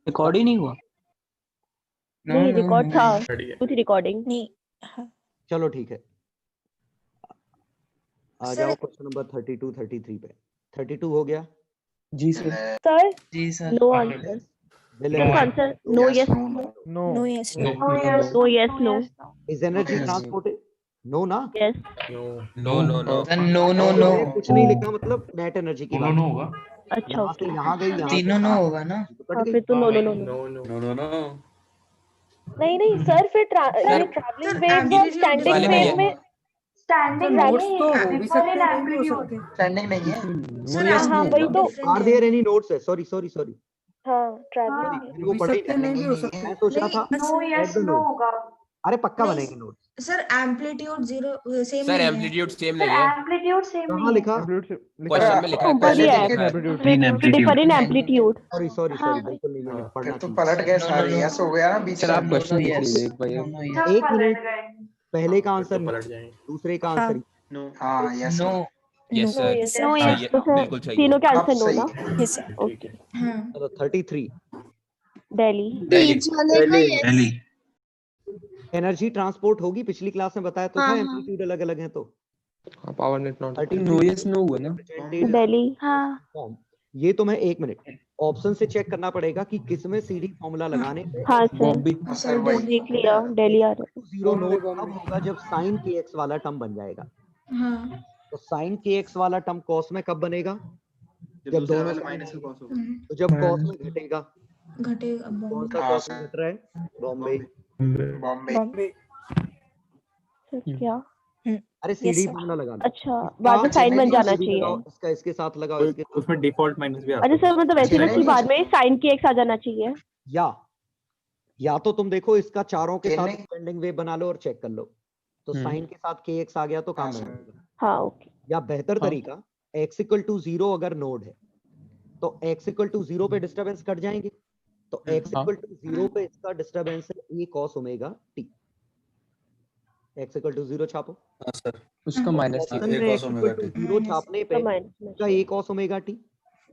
Record ही नहीं हुआ। नहीं रिकॉर्ड था, बढ़िया। कुछ रिकॉर्डिंग नहीं। हाँ। चलो ठीक है, आ सर- जाओ क्वेश्चन नंबर 32 33 पे। 32 हो गया। जी सर। सर जी सर। नो आंसर, विल सिर्फ answer no yes no no yes no no yes no is energy transported? No ना, yes no no no sir no no no. कुछ नहीं लिखा, मतलब नेट एनर्जी की बात होगा। अच्छा यहाँ से ओके, यहाँ गई, यहाँ से तीनों नो यहाँ होगा ना। तो कट हाँ गई। फिर तो no no no no. No no no no no नहीं नहीं सर, फिर सर, ट्रैवलिंग वेव और स्टैंडिंग वाले में वेव में स्टैंडिंग नोट्स तो हो भी सकते हैं, नहीं भी हो सकते। स्टैंडिंग नहीं है। सर हाँ हाँ वही तो, आर देयर एनी नोट्स है? सॉरी सॉरी सॉरी, हाँ ट्रैवलिंग वो भी पढ़े सकते हैं, नहीं भी हो सकते। मैं सोच रहा था नो यस नो होगा। अरे पक्का नहीं। बनेंगे notes. Sir amplitude zero same sir नहीं है। एम्पलीट्यूड सेम सर नहीं है, एम्पलीट्यूड सेम कहाँ नहीं है। लिखा? क्वेश्चन में लिखा है, ऊपर ही क्वेश्चन है, में लिखा है। Differ in amplitude. Sorry sorry sorry, बिल्कुल नहीं, मैंने पढ़ना तो चाहिए। पलट गए सारे, यस हो गया ना बीच सर में। आप क्वेश्चन लिख yes, लीजिए एक बार। no, no, yes. सब एक पलट मिनट, गए। पहले का आंसर तो पलट जाएंगे। दूसरे का हाँ। आंसर हाँ yes no. Yes no sir, yes no सही यस है, तो फिर बिल्कुल सही तीनों है। के अब आंसर नो सही ना। है। Yes sir. ओके, हाँ। तो 33 दिल्ली दिल्ली एनर्जी ट्रांसपोर्ट होगी, पिछली क्लास में बताया तो था, हाँ, एम्पलीट्यूड अलग अलग है तो। Power net not. 33 no yes no हुआ ना। दिल्ली हाँ। फॉर्म, ये तो मैं एक मिनट ऑप्शन से चेक करना पड़ेगा कि किसमें सीडी फॉर्मूला लगाने पे हाँ सर बॉम्बे। सर वही देख लिया, दिल्ली आ रहा है। जीरो नोट कब होगा? जब साइन के एक्स वाला टर्म बन जाएगा। हाँ। तो साइन के एक्स वाला टर्म कॉस में कब बनेगा? जब दोनों माइनस से कॉस होगा। तो जब कॉस में घटेगा। घटेगा कौन सा हाँ, कॉस में सर। घट रहा है? बॉम्बे। बॉम्बे। सर क्या? अरे Yes, सीडी sir. फॉर्मूला लगा लो। अच्छा बाद में साइन बन जाना सीडी चाहिए। लगाओ, इसका इसके साथ लगाओ, इसके साथ। उसमें डिफॉल्ट माइनस भी आता अच्छा सर मतलब ऐसे ना चेन्नई कि नहीं बाद में साइन के एक्स आ जाना चाहिए। या तो तुम देखो इसका चारों के साथ चेन्नई। स्टैंडिंग वेव बना लो और चेक कर लो, तो साइन के साथ के एक्स आ गया तो काम हाँ, बन सर। जाएगा। हाँ ओके, या बेहतर तरीका, x इक्वल टू 0 अगर नोड है तो x इक्वल टू 0 पे डिस्टरबेंस कट जाएंगे, तो x इक्वल टू 0 पे इसका डिस्टरबेंस है a cos omega t। x equal to 0 छापो, सर उसका माइनस ऑप्शन में x इक्वल टू 0 छापने पे इसका a cos ओमेगा t,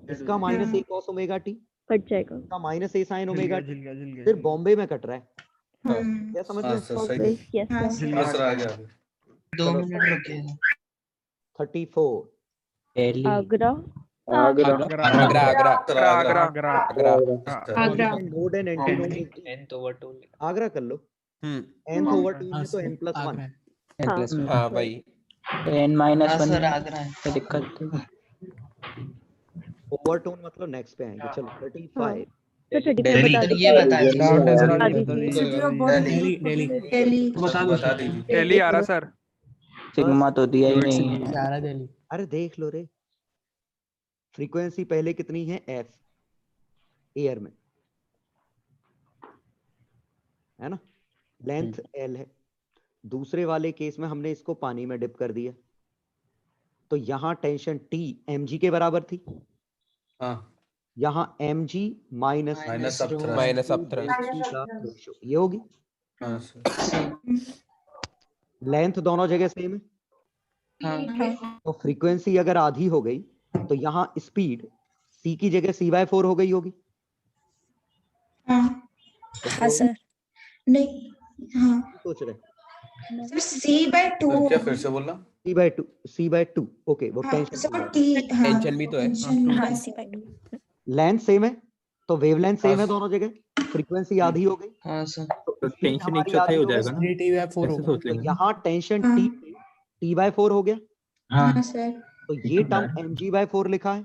इसका minus a cos omega t, cut जाएगा। इसका minus a sin omega t, फिर बॉम्बे में कट रहा है। क्या समझ रहे हैं? ओके यस हाँ सर। सर। आ गया। 2 मिनट रुकिए। 34 Delhi. Agra Agra Agra Agra Agra Agra. Agra. Node and antinode is d। N तो ओवर 2 आगरा कर लो, nth ओवर 2 में तो n प्लस 1। एन प्लस हाँ भाई, एन माइनस हाँ 1 सर आगरा है। में दिक्कत। ओवरटोन मतलब नेक्स्ट पे आएंगे। चलो 35 तो 35 दिल्ली। बता सर दीजिए। ये बता दीजिए। बता दीजिए। City of body. दिल्ली। बता दीजिए। दिल्ली आ रहा सर। सिग्मा तो दिया ही नहीं है। अरे देख लो रे, फ्रीक्वेंसी पहले कितनी है? f एयर में है ना, लेंथ l है। दूसरे वाले केस में हमने इसको पानी में डिप कर दिया, तो यहाँ टेंशन T mg के बराबर थी, हाँ यहाँ mg माइनस माइनस अपथ्रस्ट। का रेशियो ये होगी। हाँ सर। लेंथ दोनों जगह सेम है, हाँ तो फ्रीक्वेंसी अगर आधी हो गई तो यहाँ स्पीड c की जगह c/4 हो गई होगी। हाँ सर। नहीं हाँ सोच रहे सर C/2 क्या फिर से बोलना? c/2 ओके, वो हाँ टेंशन सर T हाँ टेंशन भी तो है। हाँ C/2 लेंथ सेम है, तो वेवलेंथ सेम है दोनों जगह, फ्रीक्वेंसी आधी हो गई, हाँ सर। तो speed टेंशन एक हमारी चौथाई आधी हो हो गई, जाएगा ना, ऐसे सोच तो लेंगे ना। यहाँ टेंशन हाँ। T/4 हो गया, हाँ सर। तो ये टर्म mg/4 लिखा है,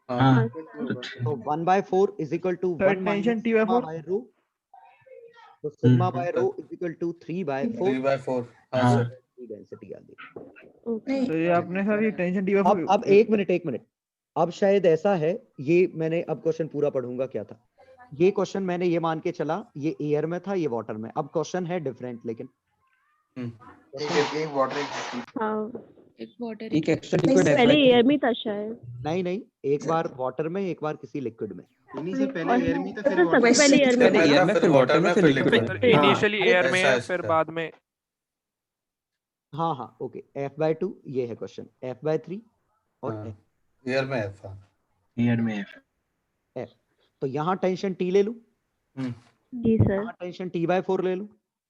हाँ तो 1/4 is equal to sir, 1 tension minus T/4 sigma by rho, तो sigma by rho is equal to 3/4 3/4। हाँ सर। डेंसिटी आ गई। नहीं तो ये आपने सर ये टेंशन T/4 अब एक मिनट, अब शायद ऐसा है, ये मैंने अब क्वेश्चन पूरा पढ़ूंगा क्या था। ये क्वेश्चन मैंने ये मान के चला ये एयर में था, ये वाटर में। अब क्वेश्चन है डिफरेंट, लेकिन एक वाटर हाँ एक एक्स्ट्रा नहीं, लिक्विड पहले है। एयर में था शायद। नहीं, एक बार वाटर में, एक बार किसी लिक्विड में। से पहले एयर में था, तो सबसे पहले एयर में पहले था। एयर में, फिर वाटर में, फिर लिक्विड में। इनिशियली एयर में है, ऐसा फिर है। बाद में। हाँ ओके, f/2 ये है क्वेश्चन, f/3 और हाँ। f। एयर में है। एयर में f तो यहाँ टेंशन T ले लूं, जी सर। यहाँ टेंशन T/4 ले लूं,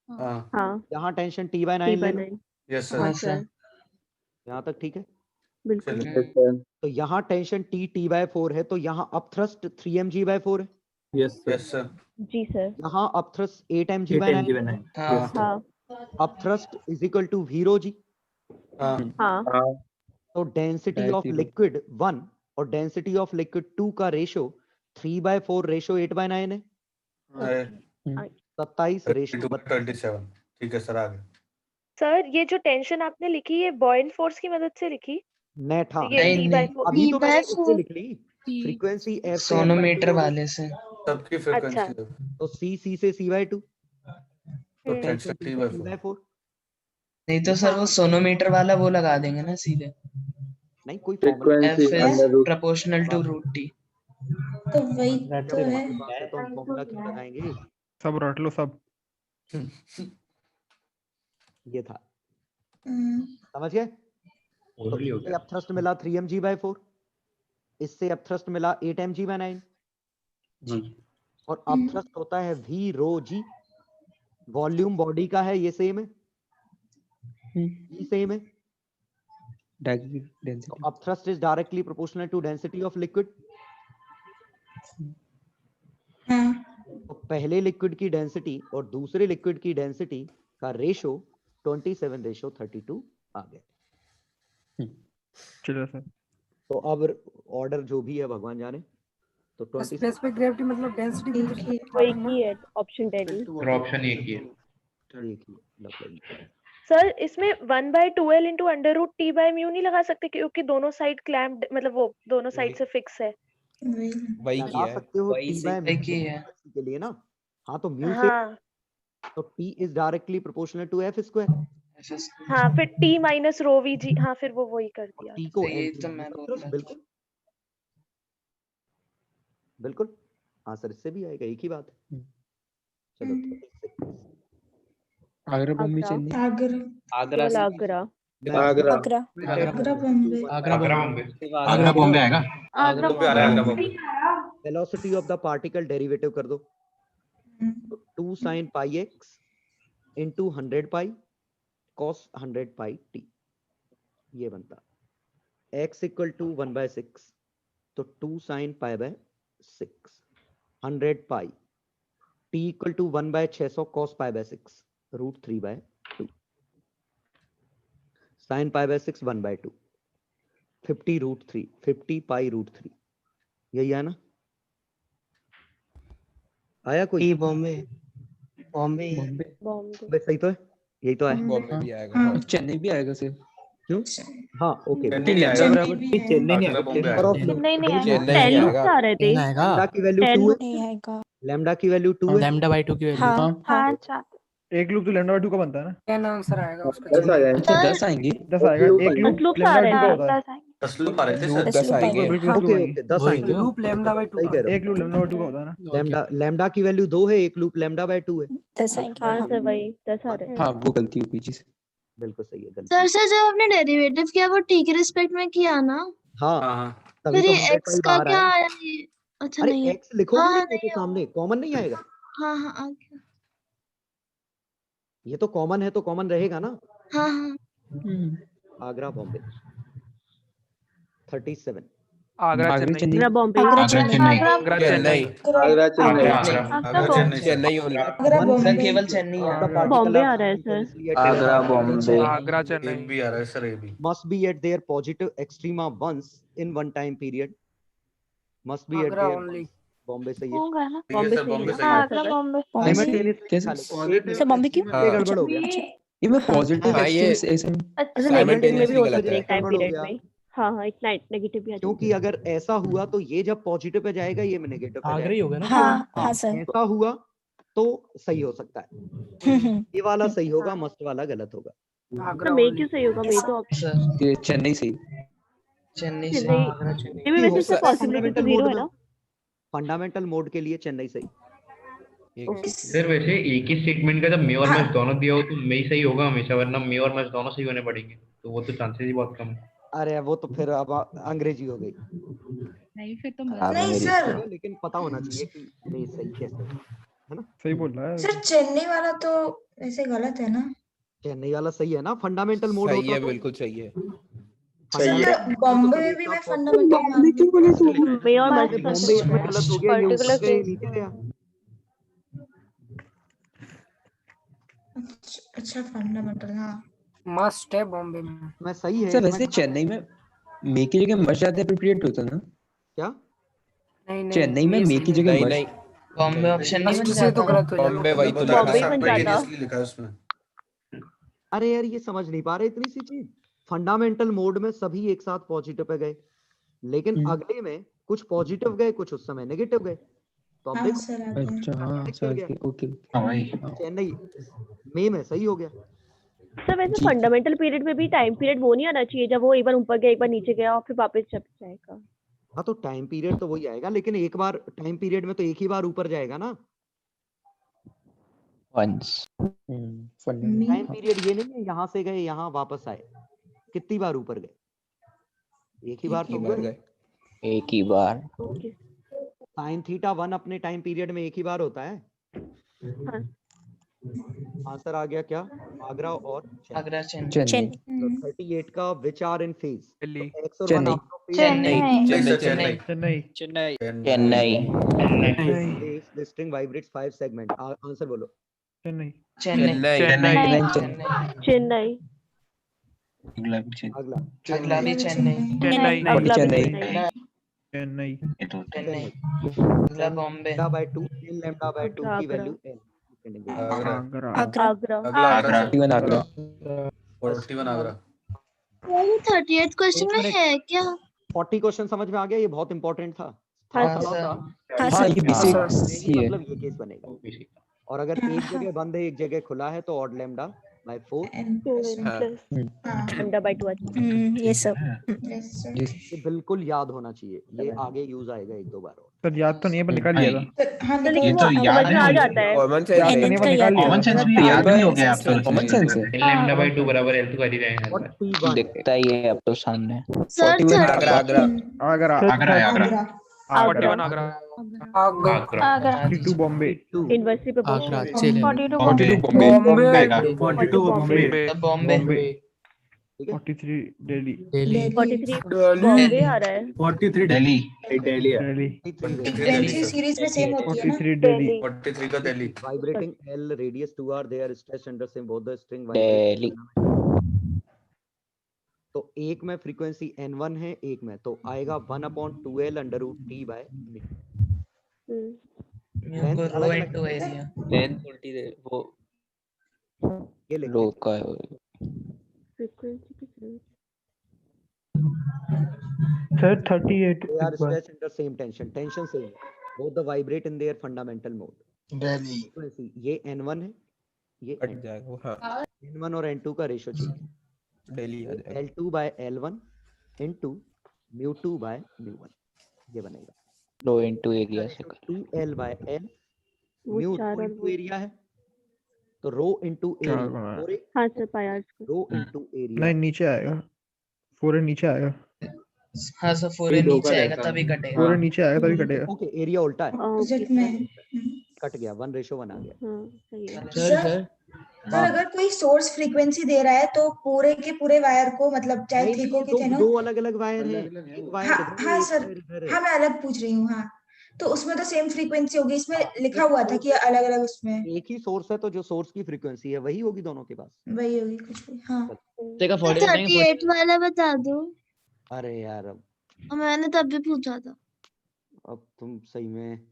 हाँ यहाँ टेंशन T/9 ले लूं। T/9। यस हाँ सर सर यहाँ तक ठीक है। बिल्कुल। चलिए तो यहाँ टेंशन T/4 है, तो यहाँ अपथ्रस्ट 3mg/4 है, यस यस सर जी सर। यहाँ अपथ्रस्ट 8mg/9 है। हाँ upthrust is equal to V/ρ(g). हाँ तो डेंसिटी ऑफ लिक्विड 1 और डेंसिटी ऑफ लिक्विड 2 का रेशो 3/4 रेशो 8/9 है। 27 रेशो 27। ठीक है सर आगे। सर ये जो टेंशन आपने लिखी है बॉइंट फोर्स की मदद से लिखी? नेट। हाँ ये T/4 अभी तो मैंने इससे लिख ली फ्रीक्वेंसी F से सोनोमीटर वाले से। सबकी फ्रीक्वेंसी तो C से C/2 तो टेंशन टेंशन T/4 T/4। नहीं तो सर वो सोनोमीटर वाला वो लगा देंगे ना सीधे। नहीं कोई formula F is proportional to root T। तो वही तो है। तो हम फॉर्मूला क्यों लगाएंगे। सब रट लो सब। ये था समझ गए। तो इससे अपथ्रस्ट मिला 3mg/4, इससे अपथ्रस्ट मिला 8mg/9 जी। और अपथ्रस्ट होता है V/ρ(g). वॉल्यूम बॉडी का है, ये सेम है, ये सेम है। Density upthrust is directly proportional to density of liquid. तो पहले लिक्विड की डेंसिटी और दूसरे लिक्विड की डेंसिटी का रेशो 27:32 आ गया। चलो सर। तो अब ऑर्डर जो भी है भगवान जाने। तो 27 स्पेसिफिक ग्रेविटी मतलब डेंसिटी वही की है ऑप्शन 10। और ऑप्शन एक ही है। एक ही मतलब सर इसमें 1/2L into under root T by mu नहीं लगा सकते क्योंकि दोनों साइड क्लैम्प्ड, मतलब वो दोनों साइड से फिक्स है। वही लगा किया है। सकते हो वही T से by की है। के लिए ना। हाँ तो म्यू से हाँ तो T is directly proportional to F²। हाँ फिर T minus rho Vg। हाँ फिर वो वही कर दिया। T को यही F तो मैं बोल रहा था। बिल्कुल बिल्कुल। हाँ सर इससे भी आएगा, एक ही बात है। चलो 36। आगरा बॉम्बे चेन्नई आगरा आगरा आगरा बॉम्बे आगरा बॉम्बे आएगा। Velocity of the particle derivative कर दो। 2 sin πx into 100 pi cos 100 pi t ये बनता x इक्वल टू 1/6 तो 2 sin π/6 100 pi t equal to 1/600 cos π/6 √3/2 sin π/6 1/2 50 √3 50 pi √3 यही है ना। आया कोई बॉम्बे बॉम्बे बॉम्बे सही तो है, यही तो है। बॉम्बे भी आएगा। हाँ। चेन्नई भी आएगा सिर्फ। क्यों? हाँ ओके चेन्नई आएगा। चेन्नई नहीं आगरा बॉम्बे और आएगा। नहीं नहीं चेन्नई 10 आएगा। आ रहे थे। लैम्डा की वैल्यू 2 है, नहीं आएगा। लैम्डा की वैल्यू 2 है। λ/2 की वैल्यू। हाँ अच्छा एक लूप तो λ/2 का बनता है ना। 10 आंसर आएगा उसका। 10 आएंगे। 10 आएगा। एक लूप लूप आ रहे λ/2 का थे। होता है। 10 लूप आ रहे थे लूप सर। 10 आएंगे। बिल्कुल ओके true ओके 10 वही आएंगे। तो। लूप λ/2 सही कह रहे एक लूप λ/2 का होता है ना। हो। लैम्डा लैम्डा की वैल्यू 2 है, एक लूप λ/2 है। 10 आएंगे। हाँ सर वही 10 आ रहे थे। हाँ वो गलती हुई पीछे से। बिल्कुल सही है, गलती। सर जब आपने डेरिवेटिव किया वो टी के रिस्पेक्ट में किया ना, हाँ हाँ हाँ तभी फिर तो ये 100 एक्स pi का बाहर क्या आया। आया ये? अच्छा अरे नहीं है। एक्स लिखोगे हाँ, नहीं नहीं तो सामने कॉमन नहीं आएगा। हाँ हाँ आ गया। ये तो कॉमन है तो कॉमन रहेगा ना। हाँ हाँ आगरा बॉम्बे 37 आगरा आगरा चेन्नई। चेन्नई। आगरा बॉम्बे आगरा चेन्नई। चेन्नई। आगरा चेन्नई। आगरा चेन्नई। चेन्नई ओनली। आगरा सर बॉम्बे। केवल चेन्नई है। बॉम्बे आ रहा है सर। आगरा बॉम्बे। आगरा एक चेन्नई। भी आ रहा है सर, ये भी। must be at their positive extrema once in one time period. Must be at Agra their only. Bombay सही है। होगा ना। ठीक है बॉम्बे सर, सही बॉम्बे है। सही है। आगरा बॉम्बे। Simultaneously कैसे? खा लेते हैं। सर बॉम्बे क्यों? हाँ। ये गड़बड़ हो गया। ये मैं पॉजिटिव हाँ, ये- ऐसे अच्छा नेगेटिव में भी Simultaneously हो गलत सकता है है। एक टाइम गड़बड़ हो पीरियड गया। में। हाँ हाँ एक नेगेटिव भी आ क्योंकि अगर ऐसा हुआ तो ये जब पॉजिटिव पे जाएगा ये नेगेटिव पे आगरा ही जाएगा। होगा ना। हाँ हाँ सर। ऐसा हुआ तो सही हो सकता है। ये वाला सही होगा, मस्ट वाला गलत होगा। आगरा तो मे ओनली। क्यों सही होगा? मे तो सर ये चेन्नई सही। चेन्नई से। चेन्नई आगरा चेन्नई। में वैसे इससे होगा पॉसिबिलिटी तो फंडामेंटल 0 मोड है में। ना। फंडामेंटल मोड के लिए चेन्नई सही। सर वैसे एक ही सेगमेंट का जब मे और मैच दोनों दिया हो तो मे ही सही होगा हमेशा, वरना मे और मैच दोनों सही होने पड़ेंगे, तो वो तो चांसेस ही बहुत कम है। अरे वो तो फिर अब अंग्रेजी हो गई। नहीं फिर तो नहीं सर, लेकिन पता होना चाहिए कि नहीं सही कैसे है ना। सही बोल रहा है। सर चेन्नई वाला तो ऐसे गलत है ना? चेन्नई वाला सही है ना, फंडामेंटल मोड सही होता है, तो बिल्कुल सही है। सर बॉम्बे में भी मैं फंडामेंटल मान ली। बॉम्बे और बॉम्बे मस्त इसमें गलत हो गया, ये Particular ऊपर से case। नीचे गया। अच्छा फंडामेंटल, हाँ मस्ट है बॉम्बे में। मैं सही है सर इसमें। वैसे चेन्नई में मे की जगह मस्ट ज्यादा अप्रोप्रिएट होता ना? क्या नहीं नहीं, चेन्नई में ये मे सही की है। जगह नहीं मस्ट। नहीं, बॉम्बे ऑप्शन नहीं फर्स्ट बन से तो जाता। गलत हो जाता। बॉम्बे वही तो बॉम्बे लिखा ही है। बन जाता। Simultaneously लिखा है उसमें। अरे यार ये समझ नहीं पा रहे इतनी सी चीज। फंडामेंटल मोड में सभी एक साथ पॉजिटिव पे गए, लेकिन अगले में कुछ पॉजिटिव गए, कुछ उस समय नेगेटिव गए। तो अब हाँ देखो सर आ गया। अच्छा हाँ टिक सर गिर गया। ओके। हाँ भाई। चेन्नई मई में सही हो गया। सर वैसे जी। फंडामेंटल पीरियड में भी टाइम पीरियड वो नहीं आना चाहिए जब वो एक बार ऊपर गया एक बार नीचे गया और फिर वापस चढ़ जाएगा? हाँ तो टाइम पीरियड तो वही आएगा, लेकिन एक बार टाइम पीरियड में तो एक ही बार ऊपर जाएगा ना। वंस टाइम पीरियड ये नहीं है यहाँ से गए यहाँ वापस आए, कितनी बार ऊपर गए, एक ही बार एक ही तो बार गए। गए। एक ही बार। ओके। साइन थीटा 1 अपने टाइम पीरियड में एक ही बार होता है। हाँ आंसर आ गया क्या? आगरा और चेन्नई। आगरा चेन्नई। चेन्नई। तो 38 का which are in phase. Delhi. X और Chennai. 1 out of phase. Chennai. Chennai Chennai. Chennai. Phase, the string vibrates 5 segment. Answer बोलो। चेन्नई। चेन्नई। चेन्नई। चेन्नई। चेन्नई। अगला भी चेन्नई। अगला अगला भी चेन्नई। चेन्नई। अगला भी चेन्नई। चेन्नई। चेन्नई। ये तो चेन्नई। चेन्नई। अगला Bombay. Lambda by 2 n lambda by 2 की आगरा। Value n। आगरा। आगरा। आगरा। आगरा। अगला आगरा। 41 आगरा। 41 आगरा। 38 क्वेश्चन में है क्या? 40 क्वेश्चन समझ में आ गया, ये बहुत इंपॉर्टेंट था। हाँ हाँ थोड़ा सर। सा हाँ हाँ सर। ये बेसिक ही है। मतलब ये केस बनेगा। और अगर एक जगह बंद है एक जगह खुला है तो ऑड लैम्डा बाय 4। टू हाँ। प्लस हाँ लैम्डा बाय 2 ये सब। Yes sir. ये बिल्कुल याद होना चाहिए, ये आगे यूज आएगा एक दो बार और। सर याद तो नहीं है पर निकाल लिया था। हाँ तो लेकिन ये वो तो याद समझ में आ नहीं जाता है। कॉमन सेंस याद तो है। नहीं है पर निकाल लिया कॉमन था। सेंस भी याद नहीं हो गया अब तो। कॉमन सेंस है। लैम्डा बाय 2 बराबर L2 कर ही रहेगा। 41 दिखता ही है अब तो सामने। सर 41 आगरा आगरा। आगरा। आगरा है आगरा। आगरा। आगरा। 42 बॉम्बे। यूनिवर्सिटी पे आगरा बहुत चेन्नई। 42 बॉम्बे। बॉम्बे। 42 बॉम्बे। बॉम्बे। ठीक है 43 दिल्ली। 43 बॉम्बे आ रहा है। 43 दिल्ली। दिल्ली। फ्रीक्वेंसी सीरीज में सेम होती है ना? 43 दिल्ली। 43 का Delhi. vibrating L radius 2 are there stretched under same both the string Delhi. vibrating। तो एक में फ्रीक्वेंसी n1 है, एक में तो आएगा 1/2L under root t by mu को रो इनटू एरिया। लेंथ उल्टी दे वो ये लिख रो का फ्रीक्वेंसी कितनी? Sir 38 they are stretched under same tension same है, both the vibrate in their fundamental mode। frequency ये n1 है, ये कट जाएगा वो। हाँ n1 और n2 का रेशियो चाहिए। दिल्ली आ जाएगा। L2 by L1 into mu2 by mu1 ये बनेगा। रो इनटू एरिया से कर। 2L by L वो mu 4 2 और into वो एरिया है तो रो इनटू चार एरिया गुना है। और हाँ सर पाया इसको। रो इनटू एरिया। नहीं नीचे आएगा। 4 नीचे आएगा। हाँ सर 4 नीचे आएगा तभी कटेगा। 4 नीचे आएगा तभी कटेगा। ओके एरिया उल्टा है, ओके में कट गया 1:1 आ गया। हाँ सही है। सर अगर कोई सोर्स फ्रीक्वेंसी दे रहा है तो पूरे के पूरे वायर को मतलब चाहे नहीं, थिक हो कि थिन हो। दो अलग अलग वायर हैं, एक वायर हाँ इधर है, हाँ एक सर, वायर इधर है। हाँ मैं अलग पूछ रही हूँ। हाँ तो उसमें तो सेम फ्रीक्वेंसी होगी, इसमें लिखा हुआ था कि अलग अलग उसमें एक ही सोर्स है तो जो सोर्स की फ्रीक्वेंसी है वही होगी दोनों के पास। वही होगी कुछ भी। हाँ 38 वाला बता दो। अरे यार अब मैंने तब भी पूछा था। तुम सही में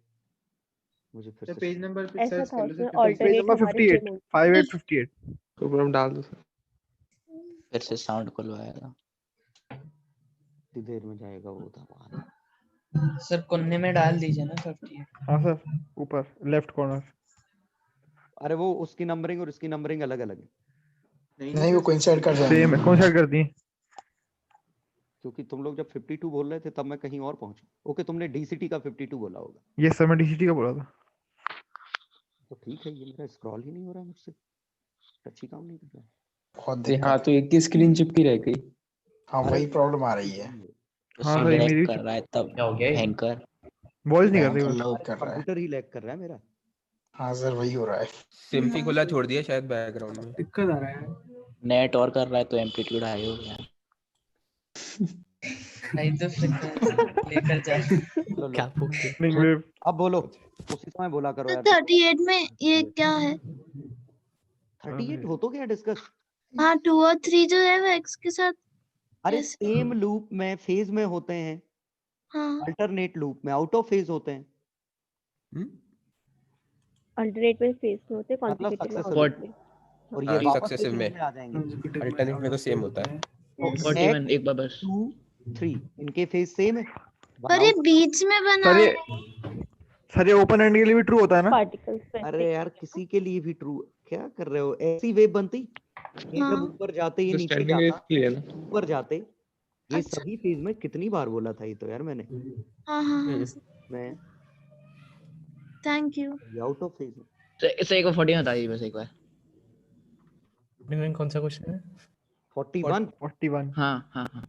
मुझे फिर से पेज नंबर पे ऐसा सर्च था कर लो उसमें सर। ऑल्टरनेट नंबर हमारी 58 जिम 5858 ऊपर हम डाल दो सर। फिर से साउंड खुलवाएगा। कितनी देर में जाएगा वो था। सर कोने में डाल दीजिए ना 58। हाँ सर ऊपर लेफ्ट कॉर्नर। अरे वो उसकी नंबरिंग और इसकी नंबरिंग अलग अलग है। नहीं वो कोइंसाइड कर जाएंगे। सेम है। कौन सा कर दी? क्योंकि तुम लोग जब 52 बोल रहे थे तब मैं कहीं और पहुंचा। ओके तुमने डीसीटी का 52 बोला होगा। ये सर मैं डीसीटी का बोला था। तो ठीक है, ये मेरा स्क्रॉल ही नहीं हो रहा है मुझसे, टच ही काम नहीं कर रहा है। बहुत हाँ तो एक की स्क्रीन चिपकी रह गई। हाँ वही प्रॉब्लम आ रही है। हाँ सही मेरी कर रहा है तब क्या हो गया ये? हैंकर वॉइस नहीं कर रही भयंकर बस। लोग कर रहा है। कंप्यूटर ही लैग कर रहा है मेरा। हाँ सर वही हो रहा है। सिम्फी खुला छोड़ दिया शायद बैकग्राउंड में। दिक्कत आ रहा है। नेट और कर रहा है तो एम्पलीट्यूड हाई हो गया। नहीं तो फ्रीक्वेंसी लेकर जा। लो, क्या लो। Spinning wave। अब बोलो, उसी समय बोला करो तो यार। 38 में ये क्या है? 38 हो तो क्या डिस्कस? हाँ 2 और 3 जो है वो x के साथ अरे कैसे? सेम लूप में फेज में होते हैं, हाँ अल्टरनेट लूप में आउट ऑफ फेज होते हैं। अल्टरनेट में फेस में होते हैं, मतलब कॉन्सेक्यूटिव में सक्सेसिव होते हैं। और हाँ, ये वापस सक्सेसिव sequence में। आ जाएंगे। अल्टरनेट में तो सेम होता है। 41 एक बार बस। 2 3 इनके फेज सेम है। पर ये बीच में बना सर है। ये सर ये ओपन एंड के लिए भी ट्रू होता है ना? पार्टिकल्स अरे यार किसी के लिए भी ट्रू, क्या कर रहे हो? ऐसी वेव बनती ये हाँ। जब ऊपर जाते ये तो नीचे स्टैंडिंग वेव जाता, के लिए ना। ऊपर जाते ये अच्छा। सभी फेज में कितनी बार बोला था ये तो यार मैंने। हाँ हाँ हाँ मैं थैंक यू। ये आउट ऑफ फेज में। इसे एक बार 40 बता दीजिए बस एक बार। कौन सा क्वेश्चन है? 41 41। हाँ हाँ हाँ।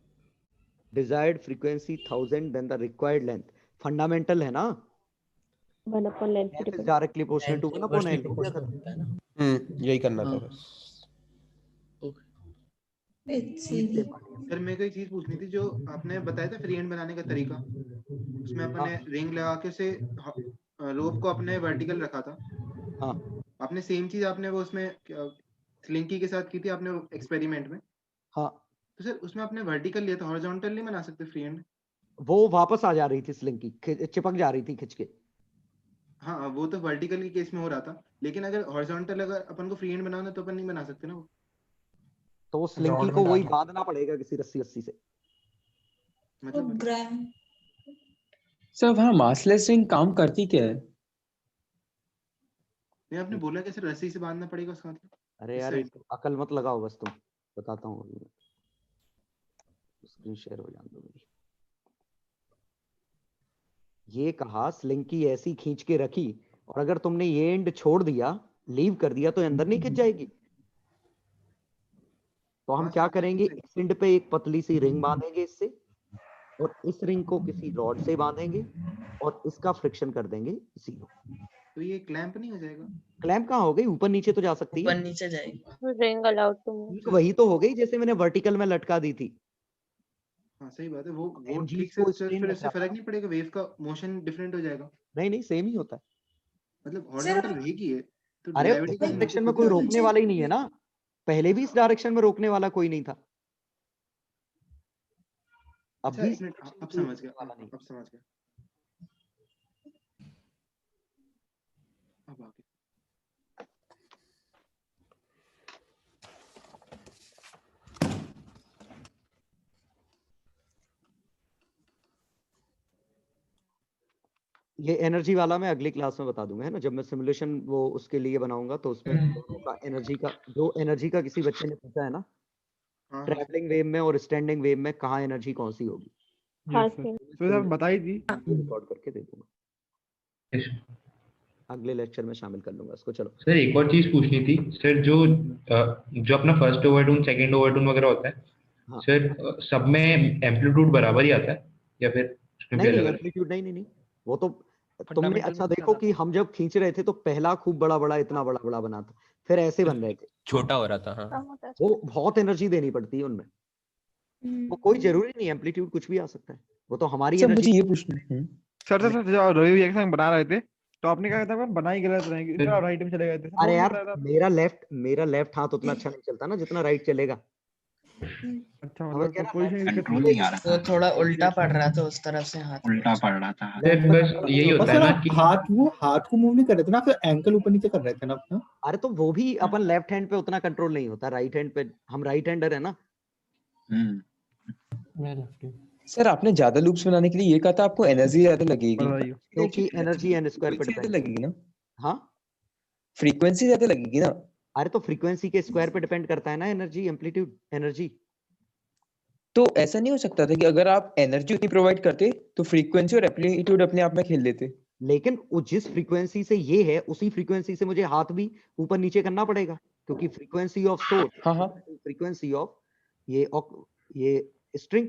desired frequency 1000 then the required length fundamental है ना। 1 upon length F is depends. directly proportional to 1 upon L। यही करना था बस। सर मेरे को एक चीज पूछनी थी, जो आपने बताया था फ्री हैंड बनाने का तरीका, उसमें अपने रिंग लगा के उसे रोप को अपने वर्टिकल रखा था। हाँ आपने सेम चीज आपने वो उसमें स्लिंकी के साथ की थी आपने एक्सपेरिमेंट में। हाँ तो सर उसमें आपने वर्टिकल लिया था, हॉरिजॉन्टल नहीं बना सकते फ्री हैंड? वो वापस आ जा रही थी स्लिंकी, चिपक जा रही थी खिंच के। हाँ वो तो वर्टिकल के केस में हो रहा था, लेकिन अगर हॉरिजॉन्टल अगर अपन को फ्री हैंड बनाना तो अपन नहीं बना सकते ना वो। तो वो स्लिंकी को वही बांधना पड़ेगा किसी रस्सी से। मतलब सर वहाँ मासलेस रिंग काम करती क्या है? नहीं आपने बोला कैसे रस्सी से बांधना पड़ेगा उसका मतलब? अरे यार अकल मत लगाओ बस, तुम बताता हूँ। स्क्रीन शेयर हो जाने दो मेरी। ये कहा स्लिंकी ऐसी खींच के रखी और अगर तुमने ये एंड छोड़ दिया, लीव कर दिया, तो अंदर नहीं खिंच जाएगी। तो हम क्या करेंगे, इस एंड पे एक पतली सी रिंग बांधेंगे इससे, और इस रिंग को किसी रॉड से बांधेंगे और इसका फ्रिक्शन कर देंगे 0। तो ये क्लैंप नहीं हो जाएगा? क्लैंप कहाँ हो गई, ऊपर नीचे तो जा सकती है। ऊपर नीचे जाएगी। Ring allowed to move. वही तो हो गई जैसे मैंने वर्टिकल में लटका दी थी। हाँ सही बात है। वो MG ठीक को से strain फिर रखा इससे फर्क नहीं पड़ेगा, वेव का मोशन डिफरेंट हो जाएगा? नहीं नहीं सेम ही होता है। मतलब हॉरिजॉन्टल रहेगी ये तो अरे gravity इस का डायरेक्शन में कोई रोकने वाला ही नहीं है ना, पहले भी इस डायरेक्शन में रोकने वाला कोई नहीं था। अब अच्छा भी एक मिनट, अब समझ गया, अब समझ गया। अब आगे ये एनर्जी वाला मैं अगली क्लास में बता दूंगा, है ना, जब मैं सिमुलेशन वो उसके लिए बनाऊंगा तो उसमें दोनों का एनर्जी का, जो एनर्जी का किसी बच्चे ने पूछा है ना, ट्रैवलिंग वेव में और स्टैंडिंग वेव में कहाँ एनर्जी कौन सी होगी, हाँ तो सर बताई थी। रिकॉर्ड करके दे दूंगा, अगले लेक्चर में शामिल कर लूंगा इसको। चलो सर एक और चीज पूछनी थी सर, जो अपना फर्स्ट ओवरटोन सेकंड ओवरटोन वगैरह होता है सर, सब में एम्पलीट्यूड बराबर ही आता है या फिर उसमें भी नहीं अलग-अलग? एम्पलीट्यूड नहीं, वो तो तुमने अच्छा देखो कि हम जब खींच रहे थे तो पहला खूब बड़ा बड़ा इतना बड़ा बड़ा बना था, फिर ऐसे बन रहे थे, छोटा हो रहा था। हाँ वो बहुत एनर्जी देनी पड़ती है उनमें, वो कोई जरूरी नहीं एम्पलीट्यूड कुछ भी आ सकता है, वो तो हमारी सर मुझे एनर्जी। ये पूछना है सर जब रवि रिएक्शन बना रहे थे तो आपने कहा था बनाई गलत रहेंगी, इतना राइट में चले गए थे। अरे यार मेरा लेफ्ट हाथ उतना अच्छा नहीं चलता ना जितना राइट चलेगा। अच्छा मतलब तो कोई कंट्रोल नहीं आ रहा, वो थोड़ा उल्टा पड़ रहा था उस तरफ से, हाथ उल्टा पड़ रहा था। बस यही होता है ना कि हाथ को मूव नहीं कर रहे थे ना, फिर एंकल ऊपर नीचे कर रहे थे ना अपना। अरे तो वो भी अपन लेफ्ट हैंड पे उतना कंट्रोल नहीं होता, राइट हैंड पे हम राइट हैंडर है ना। सर आपने ज्यादा लूप्स बनाने के लिए ये कहा था आपको एनर्जी ज्यादा लगेगी, क्योंकि एनर्जी एन स्क्वायर पे ज्यादा डिपेंड लगेगी ना, हाँ फ्रीक्वेंसी ज्यादा लगेगी ना। अरे तो फ्रीक्वेंसी के स्क्वायर पे डिपेंड करता है ना एनर्जी, एम्पलीट्यूड एनर्जी। तो ऐसा नहीं हो सकता था कि अगर आप एनर्जी उतनी प्रोवाइड करते तो फ्रीक्वेंसी और एम्पलीट्यूड अपने आप में खेल लेते? लेकिन जिस फ्रीक्वेंसी से ये है उसी फ्रीक्वेंसी से मुझे हाथ भी ऊपर नीचे करना पड़ेगा, क्योंकि फ्रीक्वेंसी ऑफ सोर्स, हाँ हाँ फ्रीक्वेंसी ऑफ ये स्ट्रिंग,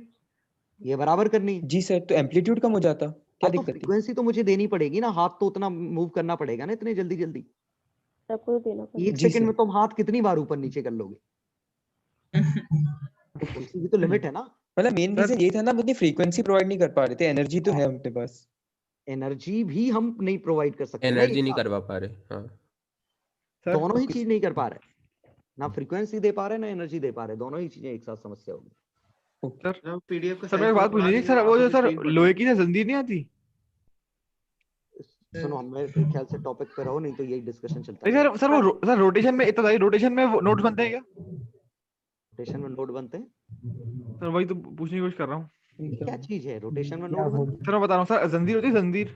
ये बराबर करनी है। जी सर, तो एम्पलीट्यूड कम हो जाता, क्या हाँ, तो दिक्कत थी? फ्रीक्वेंसी तो मुझे देनी पड़ेगी ना, हाथ तो उतना मूव करना पड़ेगा ना इतने जल्दी जल्दी। आपको तो देना पड़ेगा। एक जी सेकंड सर। में तुम हाथ कितनी बार ऊपर नीचे कर लोगे? तो उसकी भी तो लिमिट है ना। मतलब मेन रीजन ये था ना, हम उतनी फ्रीक्वेंसी प्रोवाइड नहीं कर पा रहे थे, एनर्जी तो है अपने पास। एनर्जी भी हम नहीं प्रोवाइड कर सकते ना एनर्जी एक नहीं साथ। करवा पा रहे। हाँ सर दोनों ही चीज नहीं कर पा रहे, ना फ्रीक्वेंसी दे पा रहे ना एनर्जी दे पा रहे, दोनों ही चीजें एक साथ समस्या होगी। सर पीडीएफ का सर मैं एक बात पूछनी थी सर, वो जो सर लोहे की जंजीर नहीं आती? सुनो, मेरे ख्याल से टॉपिक पे रहो, नहीं तो यही डिस्कशन चलता नहीं रहेगा। सर, सर वो सर रोटेशन में इतना रोटेशन में नोट्स बनते हैं क्या? रोटेशन में नोड बनते हैं? सर वही तो पूछने की कोशिश कर रहा हूँ। ये क्या चीज है रोटेशन में नोड बनते हैं? सर मैं बता रहा हूँ सर, जंजीर होती है जंजीर।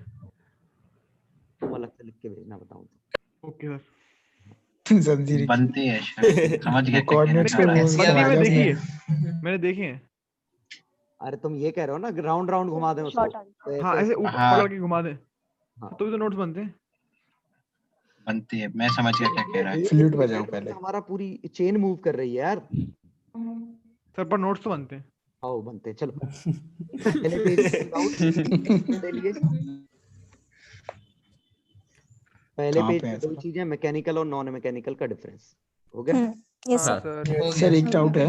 तुम अलग से लिख के भेजना, बताऊं तो। Okay sir. जंजीर बनती है शायद, समझ गया क्या कह कोऑर्डिनेट्स रहे पे हो। वो बनती समाज मैंने देखी में है, मैंने देखी है। अरे तुम ये कह रहे हो ना राउंड राउंड घुमा दें उसको, शॉर्ट आंसर। तो हाँ ऐसे ऊपर हाँ। पकड़ के घुमा दे, हाँ। तो भी तो नोट्स बनते हैं। बनती है, मैं समझ गया क्या कह रहा है। फ्लूट बजाओ पहले। हमारा पूरी चेन मूव कर रही है यार। सर पर नोट्स तो बनते हैं। आओ बनते हैं, चलो। पहले पेज पे लिए, पहले कहाँ पेज पे पे है दो सर? चीजें, मैकेनिकल और नॉन मैकेनिकल का डिफरेंस हो गया। यस हाँ सर। सर। सर एक डाउट है,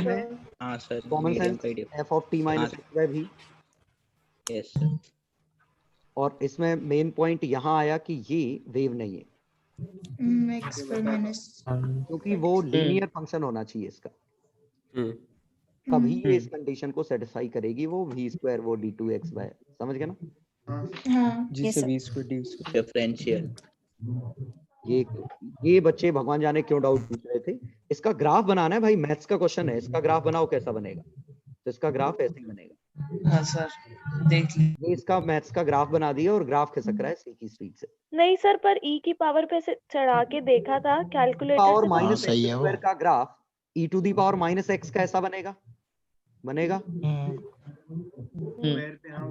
हाँ सर, कॉमन मीडियम सेंस का idea. F of T minus X by भी, यस सर। और इसमें मेन पॉइंट यहाँ आया कि ये वेव नहीं है, एक्स पर माइनस क्योंकि वो लीनियर फंक्शन होना चाहिए इसका, तभी ये इस कंडीशन को सेटिस्फाई करेगी, वो v स्क्वायर वो d2x बाय, समझ गए ना? हाँ जी Yes, sir, sir. V square D square. Differential. ये बच्चे भगवान जाने क्यों डाउट पूछ रहे थे। इसका ग्राफ बनाना है भाई, मैथ्स का क्वेश्चन है, इसका ग्राफ बनाओ कैसा बनेगा, तो इसका ग्राफ ऐसे ही बनेगा। हाँ सर, देख ली। ये इसका मैथ्स का ग्राफ बना दिया और ग्राफ खिसक रहा है सी की स्पीड से। नहीं सर, पर ई की पावर पे से चढ़ा के देखा था कैलकुलेटर पावर से, तो माइनस सही एक्स है वो। स्क्वायर का graph e to the power minus X का ऐसा बनेगा, बनेगा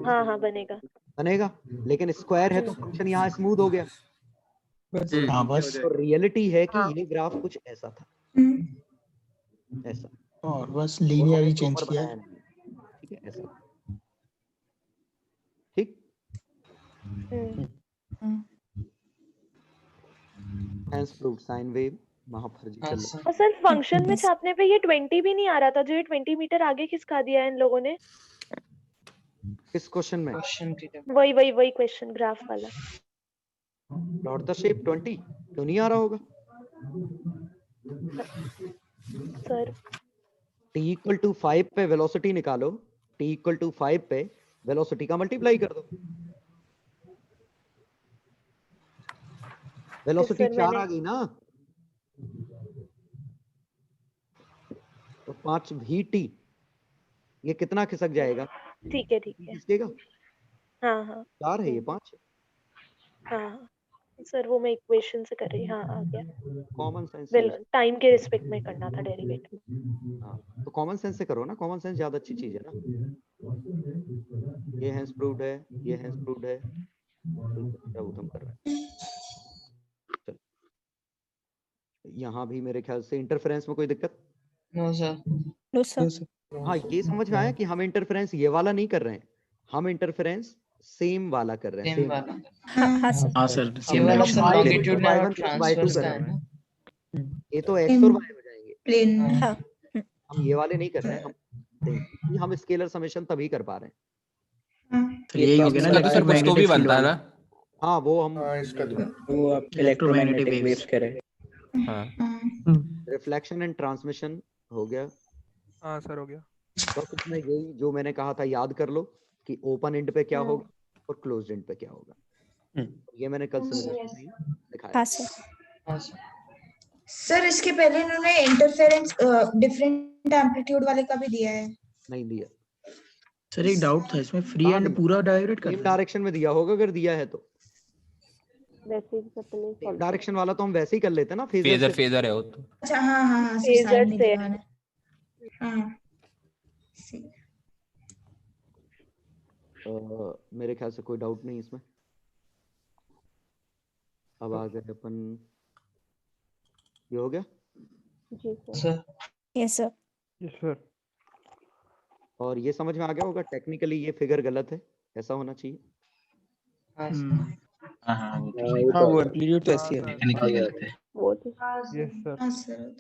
हाँ हाँ बनेगा। बनेगा, लेकिन स्क्वायर है तो फंक्शन यहाँ स्मूथ हो गया। हाँ बस, तो रियलिटी है कि हाँ। ये ग्राफ कुछ ऐसा था, ऐसा, और बस और लीनियर हमने ही चेंज proper किया बनाया है। नहीं है। ठीक है, ऐसा, ठीक। हेंस प्रूव्ड साइन वेव महाफर्जी हाँ चल सर। रहा और सर फंक्शन में छापने पे ये 20 भी नहीं आ रहा था, जो ये 20 मीटर आगे खिसका दिया है इन लोगों ने। है। किस क्वेश्चन में? क्वेश्चन की जगह। वही क्वेश्चन ग्राफ वाला। प्लॉट द शेप 20 क्यों नहीं आ रहा होगा? सर t इक्वल टू 5 पे वेलोसिटी निकालो, t इक्वल टू 5 पे वेलोसिटी का मल्टीप्लाई कर दो, वेलोसिटी सर 4 मैंने आ गई ना, तो 5 vt, ये कितना खिसक जाएगा? ठीक है खिसकेगा, हाँ हाँ 4 है ये 5। हाँ सर, वो मैं इक्वेशन से कर रही, हाँ आ गया। कॉमन सेंस वेल टाइम के रिस्पेक्ट में करना था डेरिवेटिव। हाँ, तो कॉमन सेंस से करो ना, कॉमन सेंस ज्यादा अच्छी चीज है ना। ये हेंस प्रूव्ड है, ये हेंस प्रूव्ड है, क्या उधम कर रहा है। चल, यहाँ भी मेरे ख्याल से इंटरफेरेंस में कोई दिक्कत? No sir. No sir. हाँ, ये समझ में आया कि हम इंटरफेरेंस ये वाला नहीं कर रहे हैं, हम इंटरफेरेंस सेम वाला कर रहे हैं, सेम सेम वाला। हाँ सर। हाँ सर, ये सेम वाला डायरेक्शन सर में लॉन्गिट्यूड और y1 plus y2 ट्रांसवर्स कर का रहे है हैं, ना। ये तो x और y हो जाएंगे, प्लेन हाँ। हम ये वाले नहीं कर रहे हैं, हम स्केलर समेशन तभी कर पा रहे हैं। तो यही हो गया ना, इसका तो सर कुछ तो भी इलेक्ट्रोमैग्नेटिक फील्ड बनता है वाला। ना। हाँ, वो हम वो आप इलेक्ट्रोमैग्नेटिक वेव्स कह रहे हैं। हाँ रिफ्लेक्शन एंड ट्रांसमिशन हो गया। हाँ सर हो गया। बस इसमें यही जो मैंने कहा था याद कर लो कि ओपन एंड पे क्या होगा और क्लोज्ड एंड पे क्या होगा, ये मैंने कल सिमुलेशन में दिखाया। हाँ सर। हाँ सर। सर इसके पहले इन्होंने इंटरफेरेंस डिफरेंट एम्पलीट्यूड वाले का भी दिया है। नहीं दिया सर, एक डाउट था इसमें, फ्री एंड पूरा डायरेक्ट कर सेम डायरेक्शन में दिया होगा, अगर दिया है तो वैसे ही अपने सेम डायरेक्शन वाला तो हम वैसे ही कर लेते ना, फेजर फेजर है वो तो। अच्छा हाँ हाँ हाँ, Phasor साइन नहीं से। दिखाना। हाँ सही। मेरे ख्याल से कोई डाउट नहीं इसमें। अब आ गए अपन, ये हो गया। जी sir. Sir yes sir. Yes sir. और ये समझ में आ गया होगा टेक्निकली ये फिगर गलत है, ऐसा होना चाहिए। हाँ वो तो हाँ वो एम्पलीट्यूड तो ऐसी है। टेक्निकली गलत है। वो तो यस सर। हाँ सर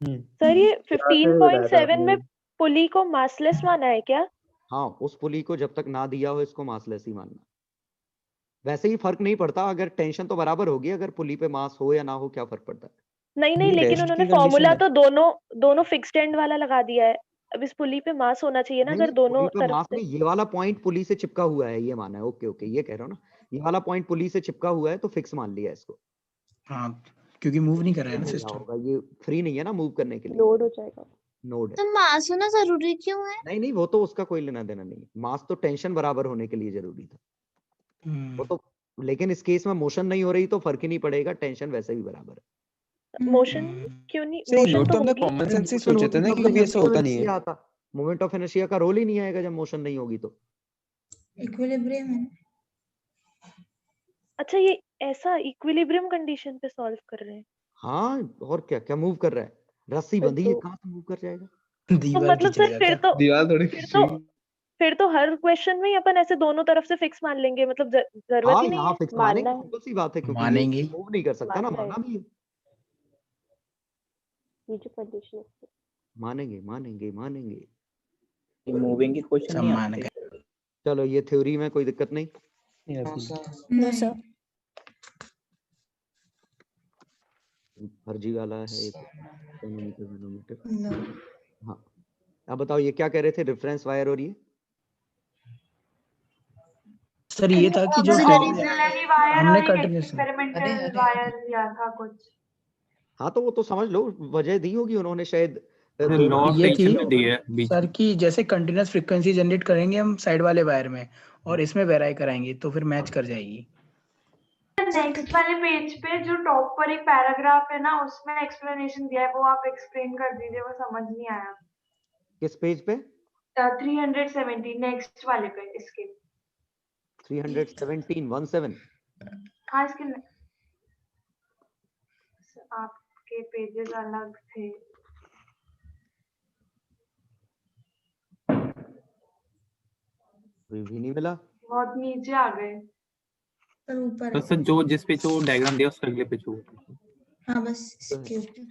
सर ये 15.7 में पुली को मासलेस माना है क्या? हाँ, उस पुली को जब तक ना दिया हो इसको मासलेस ही मानना। वैसे ही फर्क नहीं पड़ता, अगर टेंशन तो बराबर होगी, अगर पुली पे मास हो या ना हो क्या फर्क पड़ता है। नहीं ये लेकिन रेस्ट उन्होंने की condition फॉर्मूला है। तो दोनों फिक्स्ड एंड वाला लगा दिया है। अब इस पुली पे मास होना चाहिए ना, नहीं, अगर दोनों पुली पे तरफ मास से। में ये वाला पॉइंट पुली से चिपका हुआ है, ये माना है। ओके ओके, ये कह रहा हूँ ना, ये वाला पॉइंट पुली से चिपका हुआ है तो फिक्स मान लिया इसको। हाँ, क्योंकि मूव नहीं कर रहा है ना हो गया सिस्टम। होगा, ये फ्री नहीं है ना मूव करने के लिए, लोड हो जाएगा। नोड है। तो मास होना जरूरी क्यों है? नहीं वो तो उसका कोई लेना देना नहीं, मास तो टेंशन बराबर होने के लिए जरूरी था वो तो। लेकिन इस केस में मोशन नहीं हो रही तो फर्क ही नहीं पड़ेगा, टेंशन वैसे भी बराबर है। मोशन क्यों नहीं? सही मोशन लोड तो तो हमने होगी। कॉमन सेंस से मोशन सोचे थे होती ना तो कि फिर कभी ऐसा मोमेंट ऑफ होता नहीं है। इनर्शिया आता, मोमेंट ऑफ इनर्शिया का रोल ही नहीं आएगा जब मोशन नहीं होगी तो। इक्विलिब्रियम है। अच्छा, ये ऐसा इक्विलिब्रियम कंडीशन पे सॉल्व कर रहे हैं। हाँ और क्या क्या मूव कर रहा है, रस्सी फिर बंधी है, तो- कहाँ से मूव कर जाएगा। तो दीवार मतलब खींच सर लेगा फिर क्या? तो दीवार थोड़ी फिर तो हर क्वेश्चन में ही अपन ऐसे दोनों तरफ से फिक्स मान लेंगे, मतलब जरूरत हाँ ही नहीं यहाँ है। फिक्स मानना मानेंगे, है। सिंपल सी बात है, क्योंकि ये मानेंगे। मूव नहीं कर सकता ना, मानना है। माना भी है। ये जो कंडीशन है मानेंगे मानेंगे मानेंगे। मूविंग के क्वेश्चन सब नहीं मान आते। गए। चलो ये थ्योरी में कोई दिक्कत नहीं। हाँ सर। No sir. फर्जी वाला है एक नैनोमीटर नैनोमीटर। नो हाँ अब बताओ ये क्या कह रहे थे, रेफरेंस वायर और ये सर ये था कि जो Auxiliary हमने कंटिन्यूस अरे वायर दिया था कुछ। हाँ तो वो तो समझ लो, वजह दी होगी उन्होंने शायद। लॉ ऑफ ये टेंशन थी दी है बीच सर कि जैसे कंटिन्यूस फ्रीक्वेंसी जनरेट करेंगे हम साइड वाले वायर में और इसमें वेराई कराएंगे तो फिर मैच कर जाएगी। नेक्स्ट वाले पेज पे जो टॉप पर एक पैराग्राफ है ना, उसमें एक्सप्लेनेशन दिया है, वो आप एक्सप्लेन कर दीजिए, वो समझ नहीं आया। किस पेज पे? 370 नेक्स्ट वाले पे इसके। 317 हाँ इसके आपके पेजेस अलग थे। भी नहीं मिला। बहुत नीचे आ गए। पर ऊपर तो है। सर जो जिस पे जो डायग्राम दिया उसके अगले पे जो हाँ बस इसके ऊपर।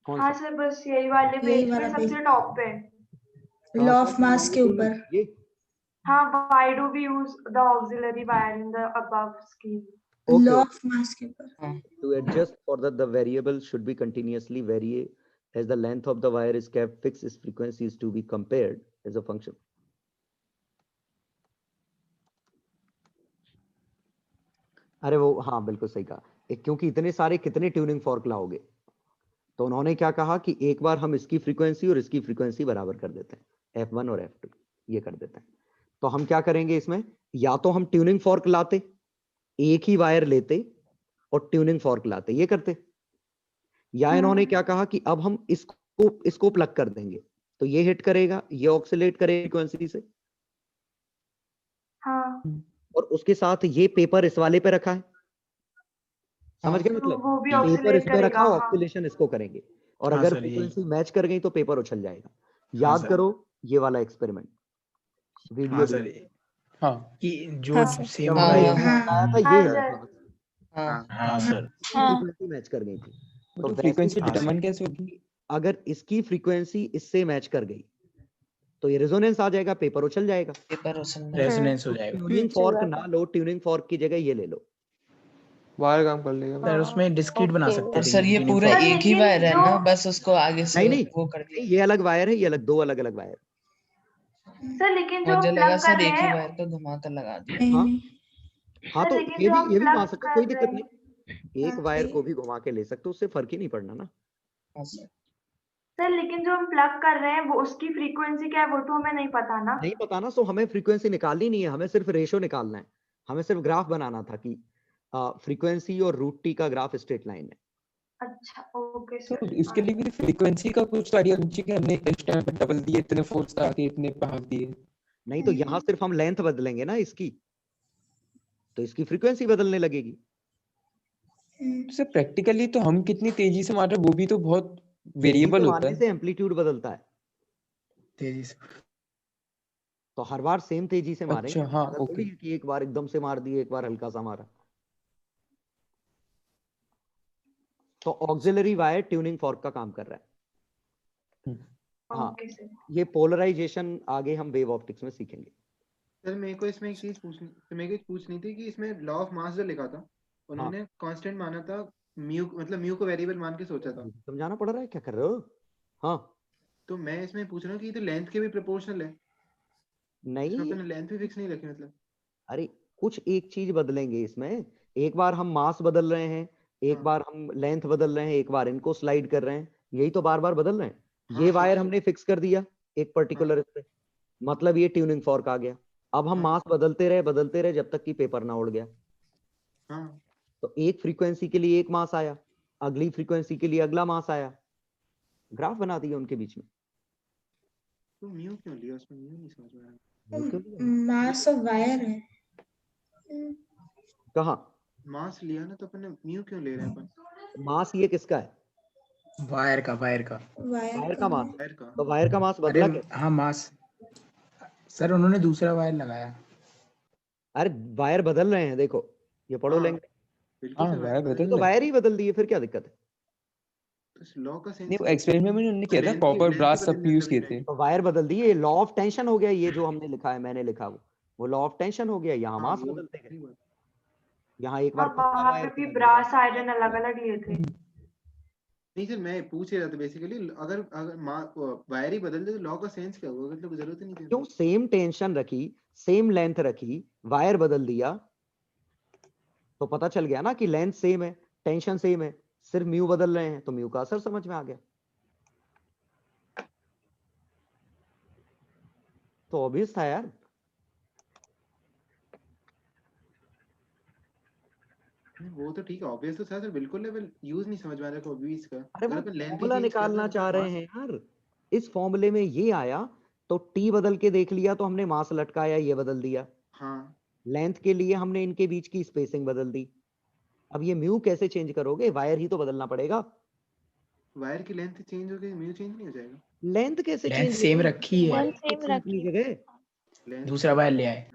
कौन हाँ सा? सर बस यही वाले यही पेज पे वाला पेज। सबसे टॉप पे। लॉ ऑफ मास के ऊपर। ये हाँ, why do we use the auxiliary wire in the above scheme? Okay, law okay. Of mass के ऊपर। To adjust for the variable should be continuously vary as the length of the wire is kept fixed, its frequency is to be compared as a function. अरे वो हाँ बिल्कुल सही कहा, क्योंकि इतने सारे कितने ट्यूनिंग फॉर्क लाओगे, तो उन्होंने क्या कहा कि एक बार हम इसकी फ्रीक्वेंसी और इसकी फ्रीक्वेंसी बराबर कर देते हैं, F1 और F2 ये कर देते हैं। तो हम क्या करेंगे इसमें, या तो हम ट्यूनिंग फॉर्क लाते, एक ही वायर लेते और ट्यूनिंग फॉर्क लाते, ये करते, या इन्होंने क्या कहा कि अब हम इसको प्लग कर देंगे तो ये हिट करेगा, ये ऑक्सीलेट करेगा फ्रीक्वेंसी से। हाँ। और उसके साथ ये पेपर इस वाले पे रखा है, समझ गए मतलब, वो भी पेपर ऑक्सीलेट इसमें रखा, करेगा। ऑक्सीलेशन इसको करेंगे, और हाँ अगर सर, यही। फ्रीक्वेंसी मैच कर गई तो पेपर उछल जाएगा। हाँ याद सर। करो ये वाला एक्सपेरिमेंट, वीडियो हाँ सर, हाँ कि जो हाँ सर। सेम जब हाँ, हमने हाँ, बताया था हाँ ये सर। हाँ हाँ सर। फ्रीक्वेंसी मैच कर गई थी, तो वैसे फ्रीक्वेंसी हाँ, डिटरमाइन कैसे होगी? अगर इसकी फ्रीक्वेंसी इससे मैच कर गई तो ये रेजोनेंस आ जाएगा, पेपर उछल जाएगा। पेपर उछल रेजोनेंस हो जाएगा ट्यूनिंग फॉर्क ना लो, ट्यूनिंग फॉर्क की जगह ये ले लो। वायर काम कर लेगा। सर, उसमें डिस्क्रीट बना सकते और थे सर ये tuning पूरा fork एक ही लेकिन वायर है ना, जो- बस उसको आगे से नहीं वो कर दिया। ये अलग वायर है, ये अलग, दो अलग अलग वायर। सर लेकिन जो मुझे हम लगा प्लग कर सर रहे एक ही हैं, वायर को घुमा कर लगा दिया। नहीं हाँ नहीं हाँ सर तो लेकिन ये जो भी हम ये भी मान प्लग सकते हो, कोई कर दिक्कत रहे नहीं, एक हाँ, वायर सही को है। भी घुमा के ले सकते हो, उससे फर्क ही नहीं पड़ना ना। हाँ सर। सर लेकिन जो हम प्लग कर रहे हैं वो उसकी फ्रीक्वेंसी क्या है वो तो हमें नहीं पता ना। नहीं पता ना, सो हमें फ्रीक्वेंसी निकालनी नहीं है, हमें सिर्फ रेशो निकालना है, हमें सिर्फ ग्राफ बनाना था कि फ्रीक्वेंसी और रूट टी का ग्राफ स्ट्रेट लाइन है। अच्छा ओके तो सर। इसके लिए भी फ्रीक्वेंसी का कुछ आइडिया होना चाहिए कि हमने इस टाइम पे डबल दिए, इतने फोर्स आके इतने भाग दिए। नहीं तो यहाँ सिर्फ हम लेंथ बदलेंगे ना इसकी, तो इसकी फ्रीक्वेंसी बदलने लगेगी। तो प्रैक्टिकली तो हम कितनी तेजी से मार रहे हैं वो भी तो बहुत तेजी वेरिएबल से होता मारने है। से एम्पलीट्यूड बदलता है। तेजी से। तो हर बार सेम तेजी से मारेंगे। अच्छा, हाँ, ऐसा थोड़ी ओके। है कि एक बार एकदम से मार दिए, एक बार हल्का सा मारा। तो ऑक्सिलरी वायर ट्यूनिंग फॉर्क का काम कर रहा है। हाँ, ओके सर। ये पोलराइजेशन आगे हम वेव ऑप्टिक्स में सीखेंगे। सर मेरे को इसमें एक चीज पूछनी थी कि इसमें लॉ ऑफ मास जो लिखा था उन्होंने कांस्टेंट माना था, म्यू मतलब म्यू को वेरिएबल मान के सोचा था। समझाना पड़ रहा है, क्या कर रहे हो? हाँ, तो मैं इसमें पूछ रहा हूँ कि ये तो लेंथ के भी प्रोपोर्शनल है, नहीं, इसमें अपने लेंथ भी फिक्स नहीं रखी मतलब। अरे कुछ एक चीज बदलेंगे इसमें। एक बार हम मास बदल रहे हैं, एक बार हम लेंथ बदल रहे हैं, एक बार इनको स्लाइड कर रहे हैं, यही तो बार बार बदल रहे हैं। ये वायर हमने फिक्स कर दिया एक पर्टिकुलर पे, मतलब ये ट्यूनिंग फॉर्क आ गया। अब हम मास बदलते रहे जब तक कि पेपर ना उड़ गया। तो एक फ्रीक्वेंसी के लिए एक मास आया, अगली फ्रीक्वेंसी के लिए अगला मास आया, ग्राफ बना दिया उनके बीच में। तो म्यू क्यों लिया उसमें, म्यू नहीं समझ में आया। मास ऑफ वायर है। कहाँ मास लिया ना, तो अपन म्यू क्यों ले रहे हैं अपन? मास ये किसका है? वायर का वायर का मास। तो वायर का मास अरे बदला क्या? हाँ, मास सर उन्होंने दूसरा वायर लगाया। अरे वायर बदल रहे हैं, देखो ये पढ़ो लेंगे। हाँ, वायर बदल तो रहे हैं। वायर ही बदल दिए, फिर क्या दिक्कत है? लॉ का सेंस नहीं, वो एक्सपेरिमेंट में उन्होंने किया था, कॉपर ब्रास सब यूज किए थे। तो वायर बदल दिए, लॉ ऑफ टेंशन हो गया। ये जो हमने लिखा है, मैंने लिखा वो लॉ ऑफ टेंशन हो गया। यहाँ मास बदलते गए, यहाँ एक बार पतला वहां वायर पे भी बदल ब्रास आयरन अलग अलग लिए थे। नहीं सर, मैं पूछ ही रहा था बेसिकली, अगर अगर वायर ही बदल दे तो लॉ का सेंस क्या होगा? मतलब जरूरत ही नहीं थी। क्यों? सेम टेंशन रखी, सेम लेंथ रखी, वायर बदल दिया तो पता चल गया ना कि लेंथ सेम है, टेंशन सेम है, सिर्फ म्यू बदल रहे हैं, तो म्यू का असर समझ में आ गया। तो ऑब्वियस था यार। वो तो ठीक है, ऑब्वियस तो था सर, बिल्कुल लेवल यूज नहीं समझ में आ रहा ऑब्वियस का। अरे वो अगर अपन लेंथ ही फॉर्मूला चेंज कर निकालना रहे चाह रहे हैं यार। इस फॉर्मूले में ये आया तो टी बदल के देख लिया, तो हमने मास लटकाया, ये बदल दिया। हाँ, लेंथ के लिए हमने इनके बीच की स्पेसिंग बदल दी। अब ये म्यू कैसे चेंज करोगे? वायर ही तो बदलना पड़ेगा। वायर की लेंथ चेंज हो गई, म्यू चेंज नहीं हो जाएगा? लेंथ कैसे लेंथ चेंज सेम रखी है, अपनी जगह। दूसरा वायर ले आए।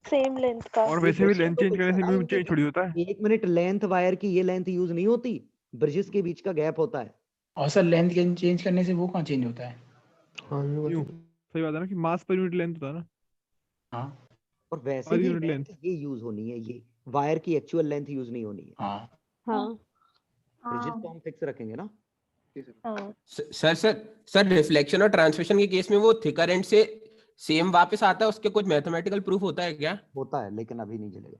सेम लेंथ का। और वैसे भी लेंथ चेंज करने से म्यू चेंज थोड़ी होता है। एक मिनट, लेंथ वायर की ये लेंथ यूज नहीं होती, ब्रिजेस के बीच का गैप होता है। और सर लेंथ चेंज करने से वो कहाँ चेंज होता है? म्यू सही बात है ना, कि मास पर यूनिट लेंथ होता है ना। हाँ, और वैसे पर भी यूनिट लेंथ ये यूज होनी है, ये वायर की एक्चुअल लेंथ यूज नहीं होनी है। हाँ, हाँ, ब्रिजेस तो हम फिक्स रखेंगे ना। हाँ। सर रिफ्लेक्शन और ट्रांसमिशन के केस में वो थिकर एंड से सेम वापस आता है, उसके कुछ मैथमेटिकल प्रूफ होता है क्या? होता है, लेकिन अभी नहीं चलेगा।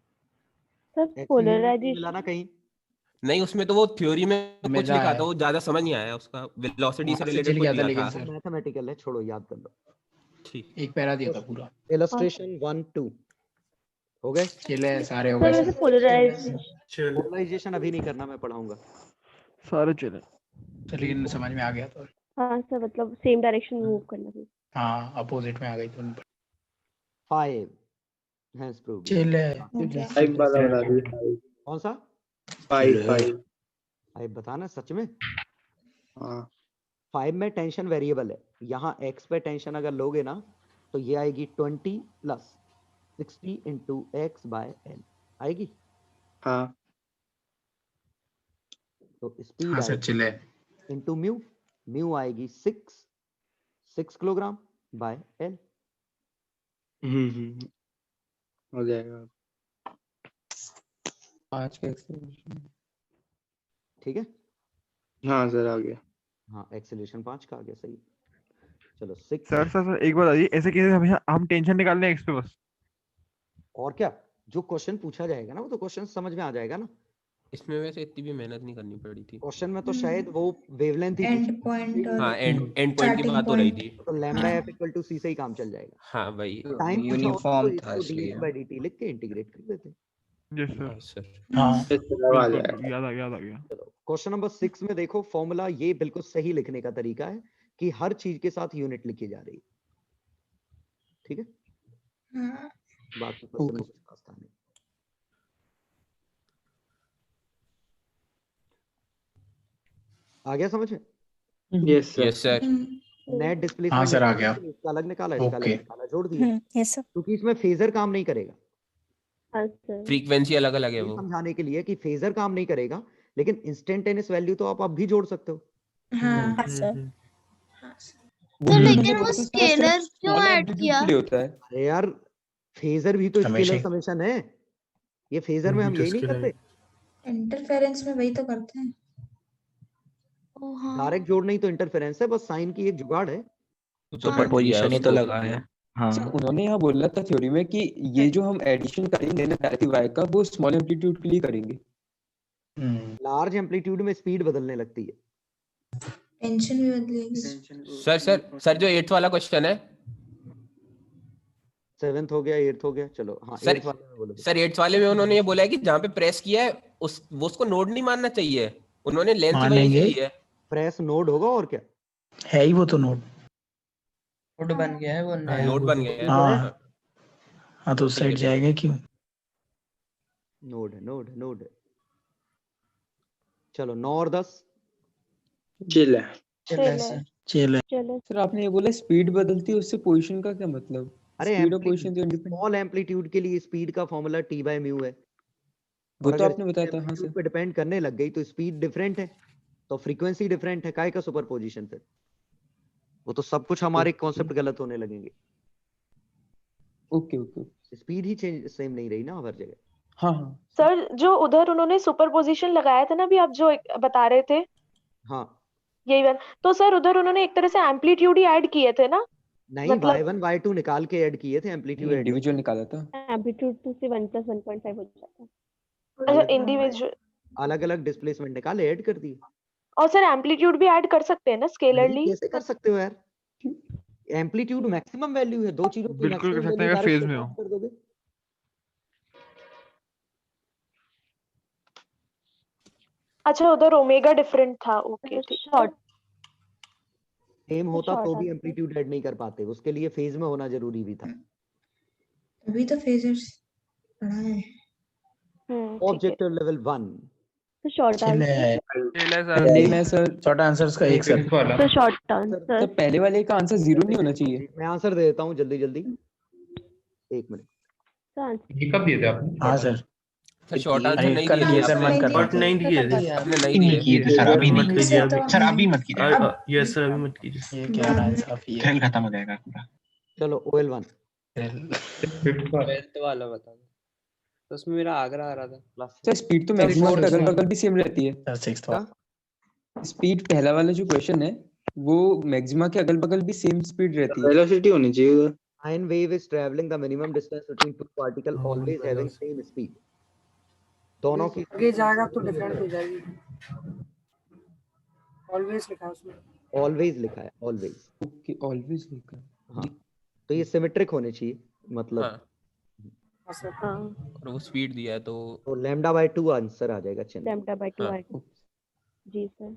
सर पोलराइजेशन मिला ना कहीं? नहीं, उसमें तो वो थ्योरी में कुछ मिला लिखा है। था, वो ज्यादा समझ नहीं आया, उसका वेलोसिटी से वहाँ से रिलेटेड चल कुछ गया था, दिया लेकिन था। सर मैथमेटिकल है, छोड़ो, याद कर लो। ठीक, एक पैरा दिया था पूरा। इलस्ट्रेशन 1 2 हो गए? चले सारे हो सर गए वैसे सर। पोलराइजेशन अभी नहीं करना, मैं पढ़ाऊंगा। सारे चले। सर लेकिन समझ में आ गया तो। हाँ सर, मतलब सेम डायरेक्शन में मूव करना चाहिए। हाँ, अपोजिट में आ गई तो 5 हैज प्रूव्ड। चले। एक बार बता दी। कौन सा? 5 बताना सच में। हाँ 5 में टेंशन वेरिएबल है। यहाँ x पे टेंशन अगर लोगे ना, तो ये आएगी 20 plus 60 into x by L आएगी। हाँ तो स्पीड हाँ सर, चले। इंटू म्यू, म्यू आएगी 6 किलोग्राम बाय एल। हो जाएगा। 5 का एक्सेलरेशन। ठीक है, हाँ सर आ गया। हाँ एक्सेलरेशन 5 का आ गया, सही। चलो 6। सर एक बात आइए, ऐसे केस में हम टेंशन निकाल लें एक्स पे बस। और क्या, जो क्वेश्चन पूछा जाएगा ना, वो तो क्वेश्चन समझ में आ जाएगा ना। इसमें वैसे इतनी भी मेहनत नहीं करनी पड़ी थी। क्वेश्चन में तो शायद वो वेवलेंथ ही एंड पॉइंट और हाँ, एंड पॉइंट की बात हो रही थी। तो लैम्डा एफ इक्वल टू सी से ही काम चल जाएगा। हाँ भाई, टाइम यूनिफॉर्म था इसलिए। dt बाय dt लिख के इंटीग्रेट कर देते हैं। Yes sir. हाँ बिल्कुल, याद आ गया। चलो क्वेश्चन नंबर 6 में देखो, फॉर्मूला ये बिल्कुल सही लिखने का तरीका है कि हर चीज के साथ यूनिट लिखी जा रही है। ठीक है, बाकी तो कुछ खास था नहीं। आ गया समझ में? Yes yes sir. नेट हाँ डिस्प्लेसमेंट सर, आ गया। इसका अलग निकाला, इसका अलग ओके। निकाला, जोड़ दिया, यस सर। क्योंकि इसमें फेजर काम नहीं करेगा। अच्छा फ्रीक्वेंसी अलग अलग है ये वो। समझाने के लिए कि फेजर काम नहीं करेगा, लेकिन इंस्टेंटेनियस वैल्यू तो आप अब भी जोड़ सकते हो। हाँ सर। वो लेकिन तो वो सारा सिर्फ स्केलर क्यों small ऐड amplitude किया? के लिए होता है। अरे यार, फेजर भी तो हमेशा स्केलर ही। समेशन है। ये फेजर में हम यही नहीं करते, इंटरफेरेंस में वही तो करते हैं। ओ हाँ। डायरेक्ट जोड़ नहीं तो इंटरफेरेंस है, बस साइन की एक जुगाड़ है। सुपर पोजीशन ही तो लगा है। हाँ सर उन्होंने यहाँ बोला था थ्योरी में कि ये जो हम एडिशन करेंगे ना डायरेक्टिव वायर का, वो स्मॉल एम्पलीट्यूड के लिए करेंगे। लार्ज एम्पलीट्यूड में स्पीड बदलने लगती है। टेंशन भी बदलेगी। सर जो 8th वाला क्वेश्चन है, 7th हो गया, 8th हो गया, चलो हाँ सर 8th वाले में बोलो। सर 8th वाले में उन्होंने ये बोला है कि जहाँ पे प्रेस किया है वो उसको नोड नहीं मानना चाहिए, उन्होंने लेंथ वही मानेंगे। ली है। प्रेस नोड होगा और क्या है ही वो तो नोड। नोड बन गया है वो नया। नोड बन गया है। हाँ हाँ, तो उस साइड जाएगा क्यों? नोड है, नोड है, नोड है। चलो 9 और 10। चिल है। चल सर आपने ये बोला स्पीड बदलती है, उससे पोजीशन का क्या मतलब? अरे स्पीड और पोजीशन तो इंडिपेंडेंट। स्मॉल एम्पलीट्यूड के लिए स्पीड का फॉर्मूला t बाय म्यू है। वो और तो अगर आपने बताया था। हाँ एम्पलीट्यूड सर। पे डिपेंड करने लग गई तो स्पीड डिफरेंट है, तो फ्रीक्वेंसी डिफरेंट है, काय का सुपरपोजिशन फिर? वो तो सब कुछ हमारे कॉन्सेप्ट गलत होने लगेंगे। Okay okay. स्पीड ही चेंज सेम नहीं रही ना हर जगह। हाँ हाँ सर जो उधर उन्होंने सुपरपोजिशन लगाया था ना, अभी आप जो बता रहे थे हाँ यही बात, तो सर उधर उन्होंने एक तरह से एम्पलीट्यूड ही ऐड किए थे ना? नहीं, मतलब y1 y2 निकाल के ऐड किए थे, एम्पलीट्यूड ऐड इंडिविजुअल निकाला था। एम्पलीट्यूड तो सिर्फ 1 + 1.5 हो जाता है। अच्छा इंडिविजुअल, अलग अलग डिस्प्लेसमेंट निकाले, ऐड कर दिए। और सर एम्पलीट्यूड भी ऐड कर सकते हैं ना स्केलरली? कैसे कर सकते हो यार? एम्पलीट्यूड मैक्सिमम वैल्यू है, दो चीजों की बिल्कुल कर maximum सकते हैं value अगर direct फेज में swap हो। कर दोगे। अच्छा उधर ओमेगा डिफरेंट था, ओके ठीक। शॉर्ट सेम होता short तो भी answer। एम्पलीट्यूड ऐड नहीं कर पाते, उसके लिए फेज में होना जरूरी भी था। अभी तो फेजर्स पढ़ा है। Objective level 1। तो शॉर्ट आंसर। पहले सर शॉर्ट आंसर्स का एक सर। तो शॉर्ट आंसर। सर पहले वाले का आंसर 0 नहीं होना चाहिए। मैं आंसर दे देता हूँ जल्दी जल्दी, 1 मिनट। ये कब दिए थे आपने? हाँ सर। शॉर्ट आंसर अरे नहीं कल दिए दिए सर, मन नहीं कर दिए थे। आपने नहीं नहीं किए थे सर, अभी नहीं इसे तो किए। सर अभी मत कीजिए, यस सर अभी मत कीजिए। ये क्या नाइंसाफी है। खेल खत्म हो जाएगा पूरा। चलो OL1। 12th वाला बता दो, तो उसमें मेरा आगरा आ रहा था। सर स्पीड तो मैक्सिमम के अगल बगल भी सेम रहती है। सर 6th वाला। स्पीड पहला वाला जो क्वेश्चन है वो मैक्सिमा के अगल बगल भी सेम स्पीड रहती है। वेलोसिटी होनी चाहिए उधर। Sine wave is traveling the minimum distance between two particles always having same speed. दोनों की आगे जाएगा तो डिफरेंट हो जाएगी। ऑलवेज लिखा है उसमें। ऑलवेज लिखा है, ऑलवेज। ओके ऑलवेज लिखा है। हाँ, तो ये सिमेट्रिक होने चाहिए, मतलब हाँ। और वो स्पीड दिया है तो λ/2 आंसर आ जाएगा। चलो λ/2 आएगा। जी सर।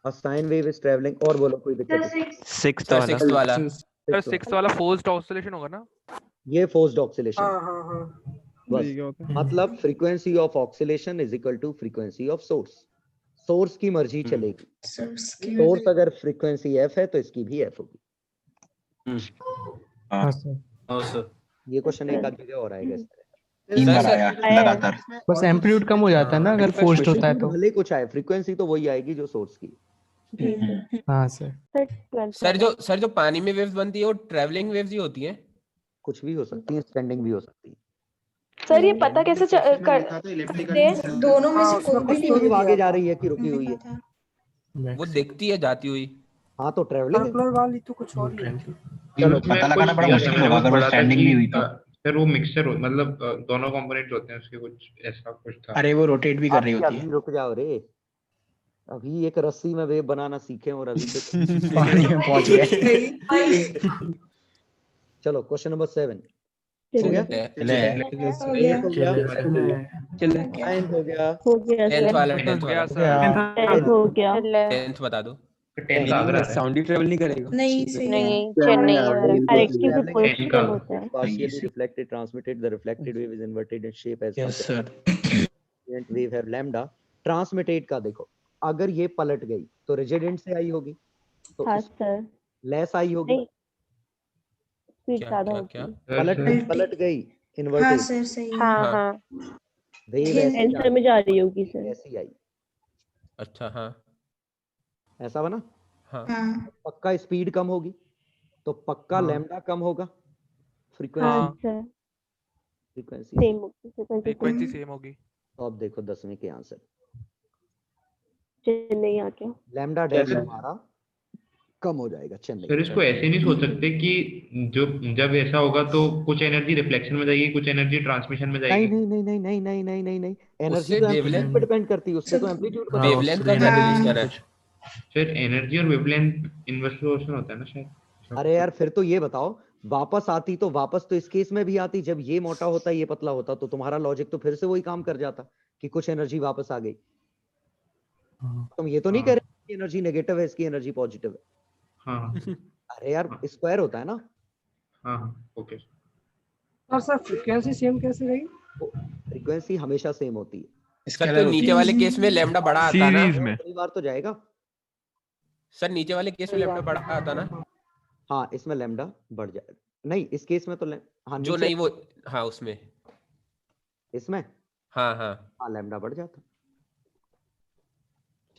और साइन वेव इज ट्रैवलिंग, और बोलो कोई दिक्कत नहीं। 6th वाला। सर 6th वाला फोर्स्ड ऑसिलेशन होगा ना? ये फोर्स्ड ऑक्सीलेशन। हाँ हाँ हाँ। बस मतलब frequency of oscillation is equal to frequency of source. Source की मर्जी चलेगी। सोर्स अगर फ्रीक्वेंसी f है तो इसकी भी f होगी। हाँ सर। ये क्वेश्चन एक आध जगह और आएगा इस तरह। 3 बार आया लगातार। बस एम्पलीट्यूड कम हो जाता है ना अगर फोर्स्ड होता है तो। भले कुछ आए, फ्रीक्वेंसी तो वही आएगी जो सोर्स की। हाँ सर। सर जो पानी में वेव्स बनती है वो ट्रैवलिंग वेव्स ही होती हैं? कुछ भी हो सकती है, स्टैंडिंग भी हो सकती है। सर ये पता कैसे करते हैं? दोनों में से कोई भी नहीं वो आगे जा रही है कि रुकी हुई है? वो दिखती है जाती हुई। हाँ तो ट्रैवलिंग सर्कुलर वाली तो कुछ और ही है। चलो पता लगाना बड़ा मुश्किल होगा अगर वो स्टैंडिंग भी हुई तो। सर वो मिक्सचर हो, मतलब दोनों कंपोनेंट होते हैं उसके, कुछ ऐसा कुछ था। अरे वो रोटेट भी कर रही होती है। अभी रुक जाओ रे, अभी एक रस्सी में वेव बनाना सीखे और अभी तो पानी में पहुंच गए। चलो क्वेश्चन नंबर 7 हो गया। हो गया 10th वाला 10th हो गया। 10th बता दो। 10 का आगरा है। साउंड ही ट्रेवल नहीं करेगा। नहीं सही है। नहीं चेन्नई है। करेक्टिव से पोजीशन होता है। Partially reflected, transmitted, the reflected wave is inverted in shape as yes sir. incident wave have lambda. Transmitted का देखो, अगर ये पलट गई तो रेजिडेंट से आई होगी, तो हाँ सर। लेस आई होगी। नहीं स्पीड क्या ज्यादा क्या होगी। क्या पलट गई हाँ इन्वर्टेड। सर सही है। हाँ हाँ हाँ वेव ऐसी आंसर में जा रही होगी सर। ऐसी आई, अच्छा हाँ ऐसा बना। हाँ हाँ पक्का स्पीड कम होगी तो पक्का हाँ। लैम्डा कम होगा, हाँ फ्रीक्वेंसी सर फ्रीक्वेंसी सेम होगी फ्रीक्वेंसी सेम होगी। तो अब देखो 10वीं के आंसर। चेन्नई आ गया। लैम्डा डैश हमारा कम हो जाएगा चेन्नई। सर इसको ऐसे नहीं सोच सकते कि जो जब ऐसा होगा तो कुछ एनर्जी रिफ्लेक्शन में जाएगी, कुछ एनर्जी ट्रांसमिशन में नहीं जाएगी। नहीं नहीं नहीं नहीं नहीं नहीं नहीं नहीं, एनर्जी उससे तो वेवलेंथ एम्पलीट्यूड पे डिपेंड करती है, उससे तो एम्पलीट्यूड हाँ, वेवलेंथ का उससे क्या हाँ। रिलेशन है? सर एनर्जी और वेवलेंथ इनवर्स प्रोपोर्शनल होता है ना शायद। अरे यार फिर तो ये बताओ, वापस आती तो वापस तो इस केस में भी आती, जब ये मोटा होता ये पतला होता तो तुम्हारा लॉजिक तो फिर से वही काम कर जाता कि कुछ एनर्जी वापस आ गई। तुम ये तो नहीं कह रहे कि एनर्जी नेगेटिव है इसकी एनर्जी पॉजिटिव है। हाँ अरे यार स्क्वायर होता है ना। हाँ हाँ ओके। और सर फ्रीक्वेंसी सेम कैसे रही? फ्रीक्वेंसी हमेशा सेम होती है। सर तो नीचे वाले केस में लैम्डा बड़ा आता ना। सीरीज में कई बार तो जाएगा। सर नीचे वाले केस में लैम्डा बड़ा आता ना। हाँ इसमें लैम्डा बढ़ जाएगा। नहीं इस केस में तो हाँ जो नीचे नहीं वो हाँ उसमें इसमें हाँ हाँ हाँ लैम्डा बढ़ जाता।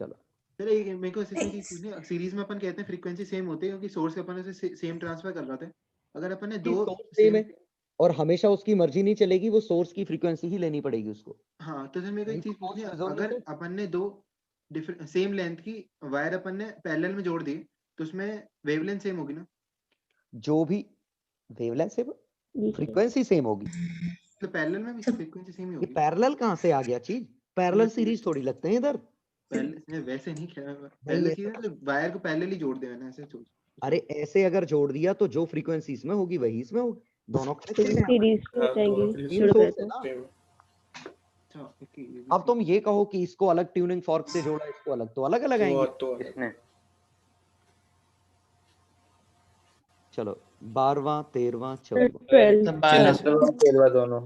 चलो सर एक मेरे को ऐसी चीज पूछनी है, सीरीज में अपन कहते हैं फ्रीक्वेंसी सेम होती है क्योंकि सोर्स अपन उसे सेम ट्रांसफर कर रहे थे। अगर अपन ने दो सेम है और हमेशा उसकी मर्जी नहीं चलेगी, वो सोर्स की फ्रीक्वेंसी ही लेनी पड़ेगी उसको। हाँ तो सर मेरे को एक चीज पूछनी है, resonate अगर अपन ने दो डिफरेंट सेम लेंथ की वायर अपन ने पैरेलल में जोड़ दी तो उसमें वेवलेंथ सेम होगी ना? जो भी वेवलेंथ से फ्रीक्वेंसी सेम होगी। तो पैरेलल में भी फ्रीक्वेंसी सेम ही ये होगी। पैरेलल कहाँ से आ गया चीज? पैरेलल सीरीज थोड़ी लगते हैं इधर। पहले वैसे नहीं किया पहले चीज तो वायर को पैरेलल ही जोड़ दे मैंने ऐसे सोच। अरे ऐसे अगर जोड़ दिया तो जो फ्रीक्वेंसी इसमें होगी वही इसमें होगी, दोनों कनेक्टेड हैं। सीरीज में जाएंगी तीन शुरू source करते है हैं। ना। अब तुम ये कहो कि इसको अलग ट्यूनिंग फॉर्क से जोड़ा, इसको अलग, तो अलग अलग आएंगे। चलो 12वां 13वां 14वां दोनों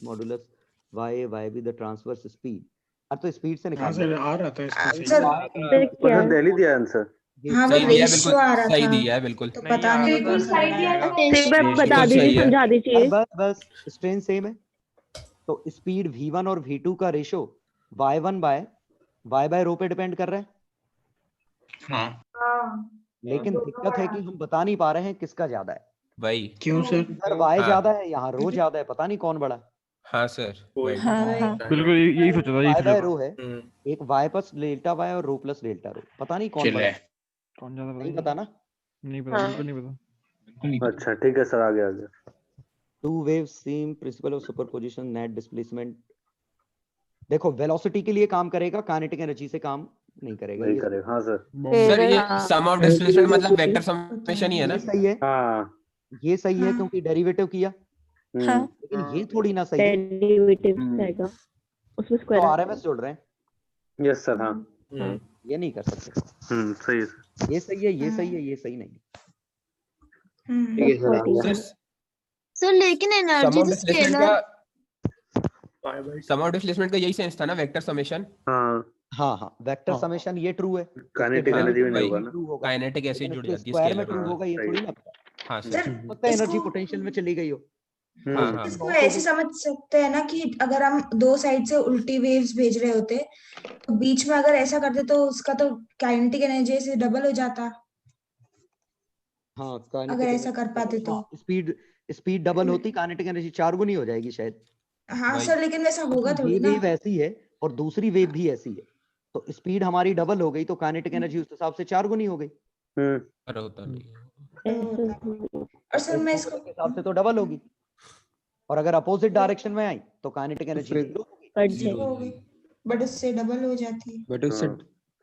मॉडुलस y y भी द ट्रांसवर्स स्पीड। अब तो स्पीड से हाँ निकाल सर आ रहा था इसको सही। सर दिल्ली दिया आंसर। हाँ वो सही दिया रेशियो आ रहा सही था दिया है बिल्कुल। तो पता नहीं बिल्कुल सही दिया था। एक बार बता बिल्कुल सही दीजिए है। समझा दीजिए। बस स्ट्रेन सेम है तो स्पीड v1 और v2 का रेशो y1 बाय रो पे डिपेंड कर रहा है। हाँ लेकिन दिक्कत है कि हम बता नहीं पा रहे हैं किसका ज्यादा है। भाई क्यों सर? इधर y ज्यादा है, यहाँ रो ज्यादा है, पता नहीं कौन बड़ा है। हाँ सर बिल्कुल यही सोचा था, यही y सोचा बाय था। रो है, एक y प्लस डेल्टा y और रो प्लस डेल्टा रो, पता नहीं कौन बड़ा है। कौन ज्यादा नहीं पता पता ना। नहीं पता, बिल्कुल नहीं पता। अच्छा ठीक है सर, आगे आगे। Two waves same principle of superposition net displacement. देखो वेलोसिटी के लिए काम करेगा, काइनेटिक एनर्जी से काम नहीं करेगा। नहीं ये करेगा हाँ सर। सर ये सम ऑफ डिस्प्लेसमेंट मतलब वेक्टर समेशन ही है ना। ये सही है, हाँ ये सही है क्योंकि डेरिवेटिव किया। हाँ लेकिन ये थोड़ी ना सही है, डेरिवेटिव रहेगा उसमें तो स्क्वायर आरएमएस जोड़ रहे हैं। यस सर हाँ। ये नहीं कर सकते। सही है सर। ये सही है, ये सही है, ये सही नहीं। सर लेकिन एनर्जी तो स्केलर। सम ऑफ डिस्प्लेसमेंट का यही सेंस था ना, वेक्टर समेशन। हाँ हाँ वेक्टर समेशन ये ट्रू है। काइनेटिक एनर्जी में नहीं होगा ना। काइनेटिक ऐसे ही जुड़ जाती है स्क्वायर में स्केलर। ट्रू होगा, ये थोड़ी ना। हाँ सर। पता है एनर्जी पोटेंशियल में चली गई हो। हाँ हाँ इसको ऐसे समझ सकते हैं ना कि अगर हम दो साइड से उल्टी वेव्स भेज रहे होते तो बीच में अगर ऐसा करते तो उसका तो काइनेटिक एनर्जी से डबल हो जाता। हाँ अगर ऐसा कर पाते तो। स्पीड डबल होती, काइनेटिक एनर्जी 4 गुनी हो जाएगी शायद। हाँ सर लेकिन वैसा होगा थोड़ी ये ना। वेव ऐसी है और दूसरी वेव भी ऐसी है, तो स्पीड हमारी डबल हो गई तो काइनेटिक एनर्जी उस हिसाब से 4 गुनी हो गई। अरे होता नहीं। और सर मैं इसको हिसाब से तो डबल होगी, और अगर अपोजिट डायरेक्शन में आई तो काइनेटिक एनर्जी जीरो हो गई, बट उससे डबल हो जाती है। बट उससे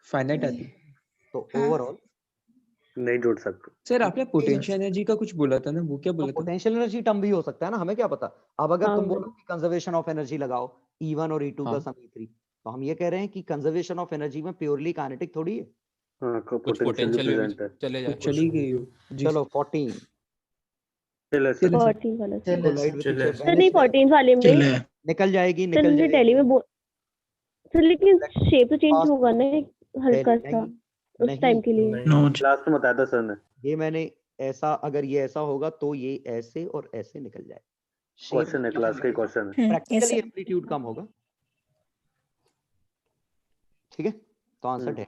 फाइनाइट आती। तो ओवरऑल नहीं जोड़ सकते। सर आपने पोटेंशियल एनर्जी का कुछ बोला था ना, वो क्या बोला था? पोटेंशियल एनर्जी टर्म भी हो सकता है ना, हमें क्या पता। अब अगर तुम बोलो कि कंजर्वेशन ऑफ एनर्जी लगाओ E1 और E2 का सम E3, तो हम ये कह रहे हैं कि कंजर्वेशन ऑफ एनर्जी में प्योरली काइनेटिक थोड़ी है। कुछ पोटेंशियल चले जाए। चली गई हो। चलो 14 14 वाला सर नहीं 14 वाले में निकल जाएगी, सर मुझे टैली में सर लेकिन शेप तो चेंज होगा ना हल्का सा। उस नहीं, टाइम के लिए। क्लास में बताया था सर ने। ये मैंने ऐसा, अगर ये ऐसा होगा तो ये ऐसे और ऐसे निकल जाए। क्वेश्चन है, क्लास का क्वेश्चन है। प्रैक्टिकली एम्पलीट्यूड कम होगा। ठीक है, तो आंसर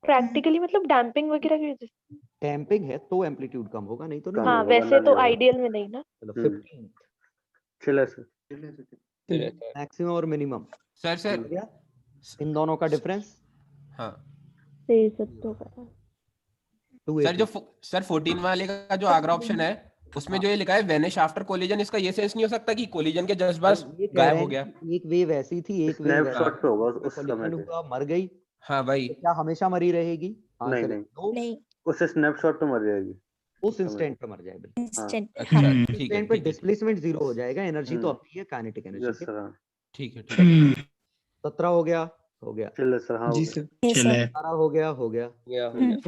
प्रैक्टिकली मतलब डैम्पिंग वगैरह की वजह से। डैम्पिंग है तो एम्पलीट्यूड कम होगा, नहीं तो नहीं हाँ, होगा। वैसे तो आइडियल में नहीं ना। चलो 15 चलो सर। मैक्सिमम और मिनिमम सर इन दोनों का डिफरेंस। हाँ सर 14 वाले का जो आगरा ऑप्शन है उसमें जो ये लिखा है वेनिश आफ्टर कोलिजन, इसका ये सेंस नहीं हो सकता कि कोलिजन के जस्ट बस गायब हो गया। एक वेव ऐसी थी, एक वेव स्नैपशॉट पे होगा उस समय पे। हुआ, मर गई। हाँ भाई, तो क्या हमेशा मरी रहेगी? नहीं, उससे स्नैपशॉट पे मर जाएगी, उस इंस्टेंट पे मर जाएगी। इंस्टेंट पे डिस्प्लेसमेंट जीरो हो जाएगा, एनर्जी तो अपनी है काइनेटिक एनर्जी। ठीक है 17 हो गया चलो सर। हाँ जी सर। 18 हो गया हो गया अब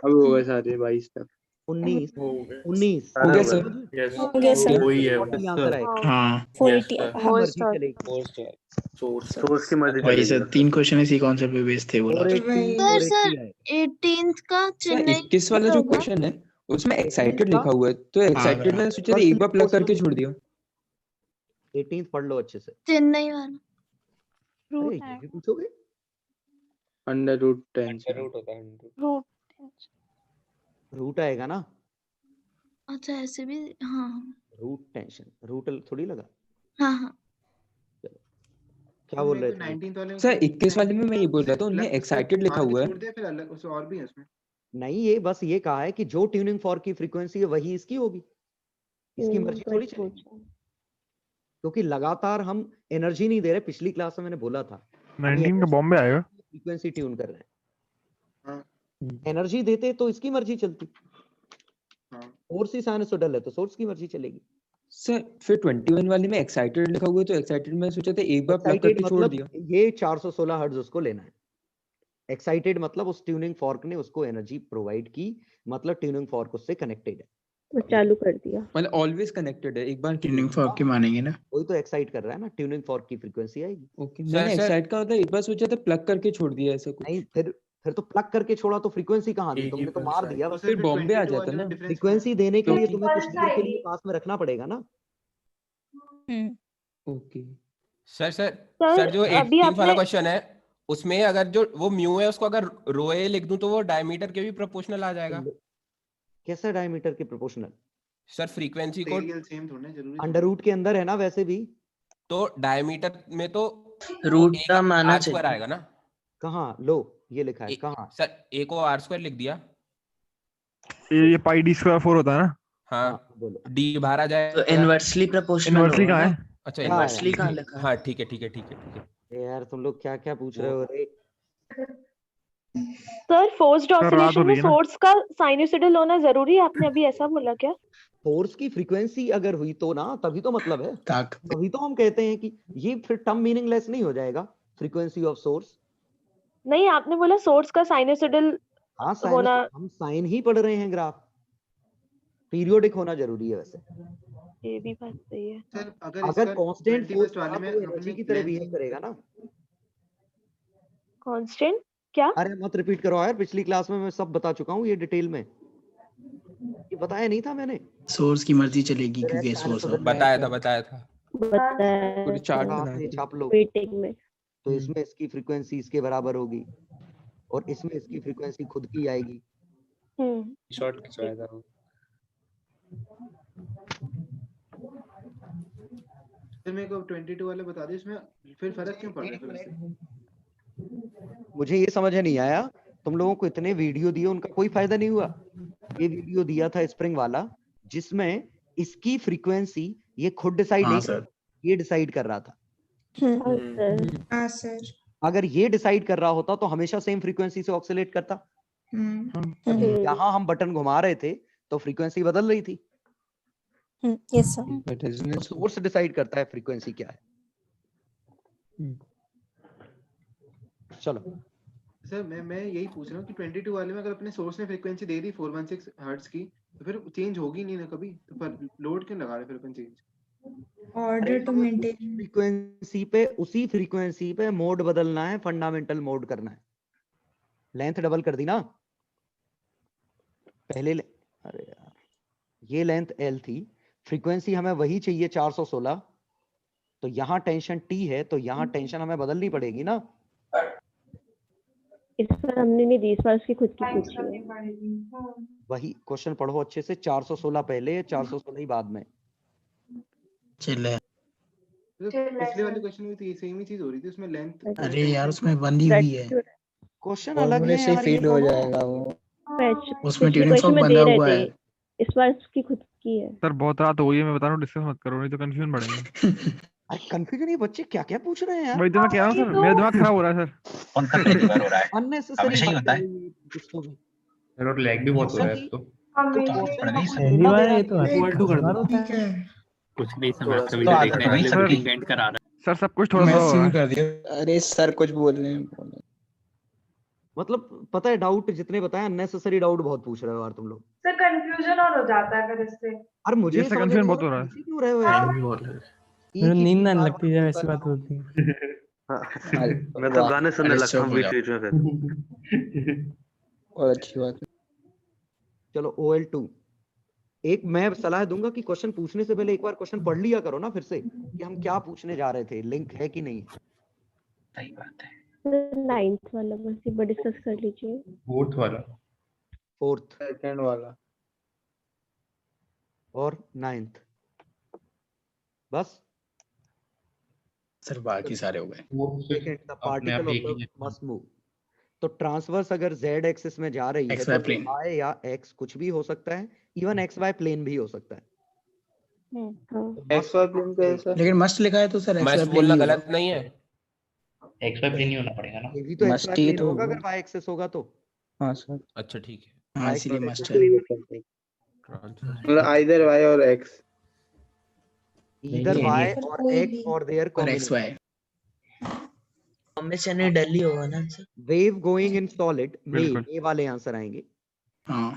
होगा सारे 22 तक। 19 हो गया सर। वही है आंसर आएगा। हाँ मर्जी चलेगी। सोर्स की मर्जी वही चलेगी। सर 3 क्वेश्चन इसी कॉन्सेप्ट पे बेस्ड थे बोला। सर 18th का चेन्नई 21 वाला जो क्वेश्चन है उसमें एक्साइटेड लिखा हुआ है, तो एक्साइटेड मैंने सोचा था एक बार प्लग करके छोड़ दिया। 18th पढ़ लो अच्छे से। चेन्नई वाला अरे ये भी पूछोगे? √10 रूट आएगा ना। अच्छा ऐसे भी। हाँ रूट टेंशन, रूट थोड़ी लगा। हाँ क्या बोल रहे थे 19th वाले में सर 21 वाले में मैं ये बोल रहा था उनमें एक्साइटेड लिखा हुआ है। छोड़ दिया, फिर अलग उसमें और भी है उसमें। नहीं, ये बस ये कहा है कि जो ट्यूनिंग फॉर्क की फ्रीक्वेंसी है वही इसकी होगी, इसकी मर्जी थोड़ी चलेगी। क्योंकि लगातार हम एनर्जी नहीं दे रहे। पिछली क्लास में मैंने बोला था 19 का बॉम्बे आएगा, फ्रीक्वेंसी ट्यून कर रहे हैं। एनर्जी देते तो इसकी मर्जी चलती। सोर्स ही साइनसोइडल है तो सोर्स की मर्जी चलेगी। सर फिर 21 वाले में एक्साइटेड लिखा हुआ है, तो एक्साइटेड मैं सोचा था एक बार प्लग करके छोड़ दिया। ये 416 हर्ट्ज उसको लेना है। एक्साइटेड मतलब उस ट्यूनिंग फॉर्क ने उसको एनर्जी प्रोवाइड की, मतलब ट्यूनिंग फॉर्क उससे कनेक्टेड है, तो चालू कर दिया। मतलब ऑलवेज कनेक्टेड है। एक बार ट्यूनिंग फॉर्क की मानेंगे ना, वही तो एक्साइट कर रहा है ना, ट्यूनिंग फॉर्क की फ्रीक्वेंसी आएगी। ओके मैंने एक्साइट का मतलब एक बार सोचा था प्लग करके छोड़ दिया ऐसा कुछ। नहीं, फिर तो प्लग करके छोड़ा तो फ्रीक्वेंसी कहाँ दी? तुमने तो मार दिया बस। फिर बॉम्बे आ जाता ना। फ्रीक्वेंसी देने के लिए तुम्हें कुछ देर के लिए पास में रखना पड़ेगा ना। ओके सर जो 18 वाला क्वेश्चन है उसमें अगर जो वो म्यू है उसको अगर रो ए लिख दूं तो वो डायमीटर के भी प्रोपोर्शनल आ जाएगा। कैसा डायमीटर के प्रोपोर्शनल? सर फ्रीक्वेंसी को सेम थोड़ा ना जरूरी। अंडर रूट के अंदर है ना वैसे भी। तो डायमीटर में तो रूट का माना R² आएगा ना। कहाँ लो ये लिखा है कहाँ? सर ए को R² लिख दिया। ये पाई d²4 होता है ना। हाँ डी बाहर आ जाए तो इनवर्सली प्रोपोर्शनल। इनवर्सली कहाँ है? अच्छा इनवर्सली कहाँ लिखा है? हाँ ठीक है। यार तुम लोग क्या क्या पूछ रहे हो रे? सर फोर्स्ड ऑसिलेशन में सोर्स का साइनसॉइडल होना जरूरी है? आपने अभी ऐसा बोला क्या? फोर्स की फ्रीक्वेंसी अगर हुई तो ना, तभी तो मतलब है। तभी तो हम कहते हैं कि ये फिर टर्म मीनिंगलेस नहीं हो जाएगा, फ्रीक्वेंसी ऑफ सोर्स। नहीं, आपने बोला सोर्स का साइनसॉइडल होना। हम साइन ही पढ़ रहे हैं, ग्राफ पीरियोडिक होना जरूरी है वैसे। ये भी बात सही है। सर अगर कांस्टेंट फोर्स वाले में एनर्जी की तरह बिहेव करेगा ना। कांस्टेंट क्या? अरे मत रिपीट करो यार, पिछली क्लास में मैं सब बता चुका हूँ ये डिटेल में। ये बताया नहीं था मैंने? सोर्स की मर्जी चलेगी क्योंकि सोर्स बताया था पूरी चार्ट बनाई थी। छाप लो। मीटिंग में तो इसमें इसकी फ्रीक्वेंसी इसके बराबर होगी और इसमें इसकी फ्रीक्वेंसी खुद की आएगी। शॉर्ट खिंचवाया था। फिर मेरे को 22 वाले बता दिए, इसमें फिर फर्क क्यों पड़ रहा है फिर उससे? मुझे ये समझ नहीं आया। तुम लोगों को इतने वीडियो दिए, उनका कोई फायदा नहीं हुआ। ये वीडियो दिया था स्प्रिंग वाला जिसमें इसकी फ्रीक्वेंसी ये खुद डिसाइड नहीं कर, ये डिसाइड कर रहा था। हाँ सर। अगर ये डिसाइड कर रहा होता तो हमेशा सेम फ्रीक्वेंसी से ऑक्सीलेट करता। यहाँ हम बटन घुमा रहे थे तो फ्रीक्वेंसी बदल रही थी। Yes sir. सोर्स डिसाइड करता है फ्रीक्वेंसी क्या है। चलो सर मैं यही पूछ रहा हूँ कि 22 वाले में अगर अपने सोर्स ने फ्रीक्वेंसी दे दी 416 हर्ट्ज की, तो फिर चेंज होगी नहीं ना कभी, तो पर लोड क्यों लगा रहे फिर अपन change? Order to maintain frequency पे, उसी फ्रीक्वेंसी पे मोड बदलना है, फंडामेंटल मोड करना है। लेंथ डबल कर दी ना पहले अरे यार ये लेंथ L थी, फ्रीक्वेंसी हमें वही चाहिए 416, तो यहाँ टेंशन T है, तो यहाँ टेंशन हमें बदलनी पड़ेगी ना। इस बार हमने नहीं दी, इस बार उसकी खुद की पूछी है। वही क्वेश्चन पढ़ो अच्छे से, 416 पहले 416 ही बाद में। चिल्ले पिछले वाले क्वेश्चन में तो सेम ही चीज हो रही थी, उसमें लेंथ। अरे यार उसमें बंदी हुई है, क्वेश्चन अलग है से यार, फील हो जाएगा वो। उसमें ट्यूनिंग सॉक बंधा हुआ है। इस बार उसकी खुद की है। सर बहुत रात हो गई है, मैं बता रहा हूँ डिस्कस मत करो नहीं तो कंफ्यूजन बढ़ेगा। अरे कंफ्यूजन, ये बच्चे क्या क्या पूछ रहे हैं यार। वही तो मैं कह रहा हूँ सर, मेरा दिमाग खराब हो रहा है सर। कौन सा पहली बार हो रहा है? अननेसेसरी हमेशा ही होता है। सर और लैग भी बहुत हो रहा है अब तो। पहली बार ये तो इक्वल कर दो। ठीक है। कुछ नहीं समझ तो आदत है भाई सबकी। डिपेंड करा रहा सर सब कुछ थोड़ा सा हो रहा है। कर दिया। अरे सर कुछ बोल रहे हैं। मतलब पता है डाउट जितने बताए, अननेसेसरी डाउट बहुत पूछ रहे हो यार तुम लोग। सर कंफ्यूजन और हो जाता है फिर इससे। अरे मुझे इससे कंफ्यूजन बहुत हो रहा है। क्यों रहे हो यार? मेरे नींद ना लगती है, ऐसी बात होती है। मैं तो गाने सुनने लगता हूँ बीच बीच में फिर। और अच्छी बात है। चलो OL2, एक मैं सलाह दूंगा कि क्वेश्चन पूछने से पहले एक बार क्वेश्चन पढ़ लिया करो ना फिर से, कि हम क्या पूछने जा रहे थे, लिंक है कि नहीं। सही बात है। 9th वाला बस एक बार डिस्कस कर लीजिए। 4th वाला, 4th सेकंड वाला और 9th बस। सर बाकी सारे हो गए। Second, the particle of the must move. तो ट्रांसवर्स अगर z एक्सिस में जा रही है XY तो प्लेन। y या x कुछ भी हो सकता है, इवन xy प्लेन भी हो सकता है। XY प्लेन पे सर, लेकिन मस्ट लिखा है तो सर मस्ट XY बोलना प्लेन गलत नहीं है। XY प्लेन ही होना पड़ेगा ना। ये भी तो xy मस्ट ही प्लेन तो होगा अगर y एक्सिस होगा तो। हाँ सर। अच्छा ठीक है। हाँ इसीलिए मस्ट है। मतलब आइदर y और x। इधर y और कोई x भी। और देयर और कॉम्बिनेशन। XY कॉम्बिनेशन ही डल ही होगा ना sir. Wave going in solid में बिल्कुल। ये वाले आंसर आएंगे। हाँ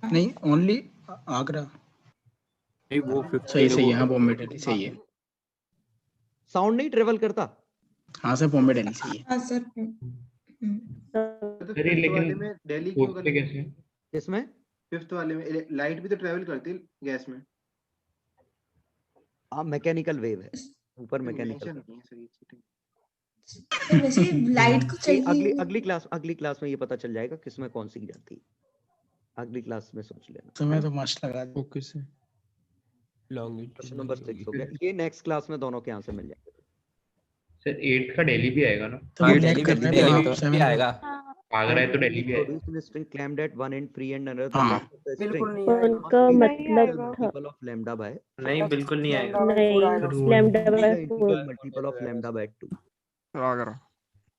नहीं ओनली आगरा नहीं वो 50 सही सही है। हाँ बॉम्बे दिल्ली सही है। साउंड नहीं ट्रेवल करता। हाँ सर बॉम्बे दिल्ली सही है। हाँ सर। तो अरे फिफ्थ वाले लेकिन में दिल्ली क्यों फोर्थ पे गलत? कैसे? किसमें? फिफ्थ वाले में लाइट भी तो ट्रेवल करती है गैस में। हाँ मैकेनिकल वेव है, ऊपर मैकेनिकल। मेंशन नहीं है सर ये चीटिंग। वैसे लाइट को चाहिए। अगली क्लास में ये पता चल जाएगा किसमें कौन सी जाती है। अगली क्लास में सोच लेना। तुम्हें तो मस्त लगा। Okay sir. क्वेश्चन नंबर 6 हो गया, ये नेक्स्ट क्लास में दोनों के आंसर मिल जाएंगे। सर 8th का दिल्ली भी आएगा ना? तो हाँ, नेट कर रहे थे आप 7 आएगा। आगरा है तो दिल्ली भी आएगा। Produced in a string claimed at one end free and another हाँ। length of the string बिल्कुल नहीं must आएगा। उनका be मतलब the था multiple of lambda by नहीं बिल्कुल नहीं आएगा। नहीं lambda the by integral 4। multiple of lambda by 2। Agra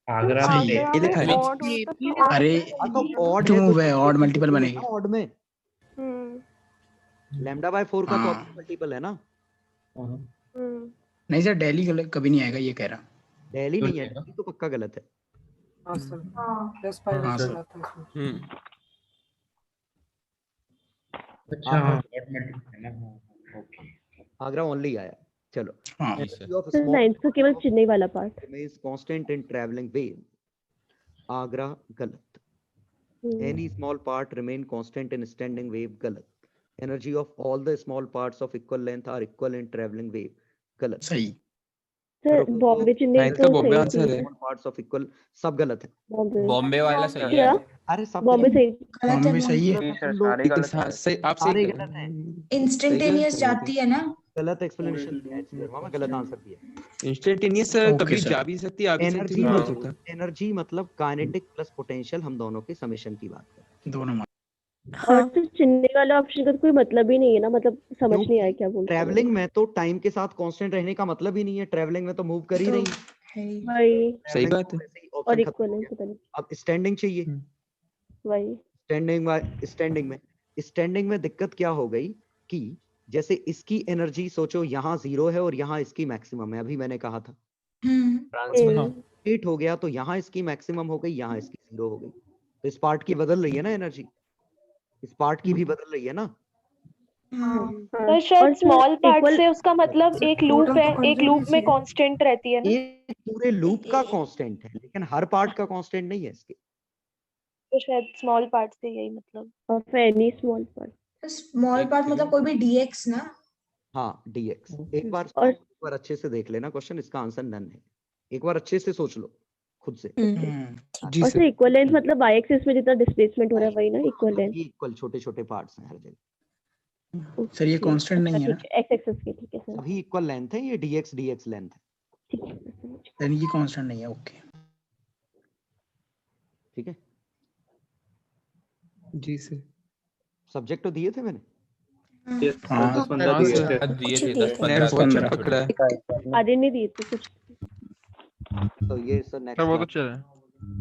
Agra सही है। ये लिखा है। अरे हाँ तो odd क्यों है तो है ऑड मल्टीपल बनेगी। odd में lambda by 4 का तो हाँ। मल्टीपल है ना। नहीं सर दिल्ली कभी नहीं आएगा ये कह रहा। दिल्ली नहीं है, दिल्ली तो पक्का गलत है। हाँ सर। हाँ। प्लस 5 हाँ, ऐसा सर। आता है इसमें। अच्छा हाँ odd multiple है ना। हाँ, ओके। आगरा ओनली आया। चलो हाँ energy of sir small 9th का केवल चेन्नई वाला part. remains constant in traveling wave। Agra गलत। Any small part remain constant in standing wave गलत। Energy of all the small parts of equal length are equal in traveling wave गलत। सही। Sir Bombay Chennai ninth तो का बॉम्बे सही आंसर है। Small parts of equal सब गलत है। बॉम्बे वाला सही है। क्या अरे सब बॉम्बे सही। बॉम्बे भी सही है। हाँ सही, आप सारे सही गलत हैं। इंस्टेंटेनियस जाती है ना। गलत एक्सप्लेनेशन दिया है, मामा गलत आंसर दिया। इंस्टेंटेनियस ओके कभी सर। जा भी सकती है, आ भी सकती एनर्जी है, कुछ होता है। एनर्जी मतलब काइनेटिक प्लस पोटेंशियल, हम दोनों के समेशन की बात कर रहे हैं। दोनों और तो चेन्नई वाला ऑप्शन का तो कोई मतलब ही नहीं है ना, मतलब समझ नहीं आया क्या बोल रहे हैं। ट्रैवलिंग में तो टाइम के साथ कांस्टेंट रहने का मतलब ही नहीं है, ट्रैवलिंग में तो मूव कर ही रही है। वही सही बात है। और इक्वल है पता नहीं। अब स्टैंडिंग चाहिए। वही स्टैंडिंग में दिक्कत क्या हो गई कि जैसे इसकी एनर्जी सोचो यहाँ 0 है और यहाँ इसकी मैक्सिमम है, अभी मैंने कहा था हिट हो गया तो यहाँ इसकी मैक्सिमम हो गई, यहाँ इसकी 0 हो गई, तो इस पार्ट की बदल रही है ना एनर्जी, इस पार्ट की भी बदल रही है ना। तो शायद स्मॉल पार्ट से उसका मतलब एक लूप है, एक लूप में कांस्टेंट रहती है ना। एक पूरे लूप का कांस्टेंट है लेकिन हर पार्ट का कांस्टेंट नहीं है इसके। तो शायद स्मॉल पार्ट से यही मतलब of any small part. Small part मतलब कोई भी dx ना। हाँ dx। एक बार और एक बार अच्छे से देख लेना क्वेश्चन, इसका आंसर नन है। एक बार अच्छे से सोच लो खुद से। जी और सर। सर इक्वल लेंथ मतलब y एक्सिस में जितना डिस्प्लेसमेंट हो रहा है वही ना इक्वल लेंथ। इक्वल छोटे छोटे पार्ट्स हैं हर जगह। सर ये कांस्टेंट नहीं है ना? ठीक है x एक्सिस की, ठीक है सर। सभी इक्वल लेंथ है, ये dx लेंथ है। ठीक है सर, समझ गए। यानी ये कांस्टेंट नहीं है। ओके ठीक है। जी सर। सब्जेक्ट तो दिए थे मैंने। हाँ 10-15 दिए थे। कुछ ही मैंने दिए बहुत अच्छा पकड़ा है। आधे नहीं दिए थे कुछ। तो ये सर सर नेक्स्ट वो तो चल है।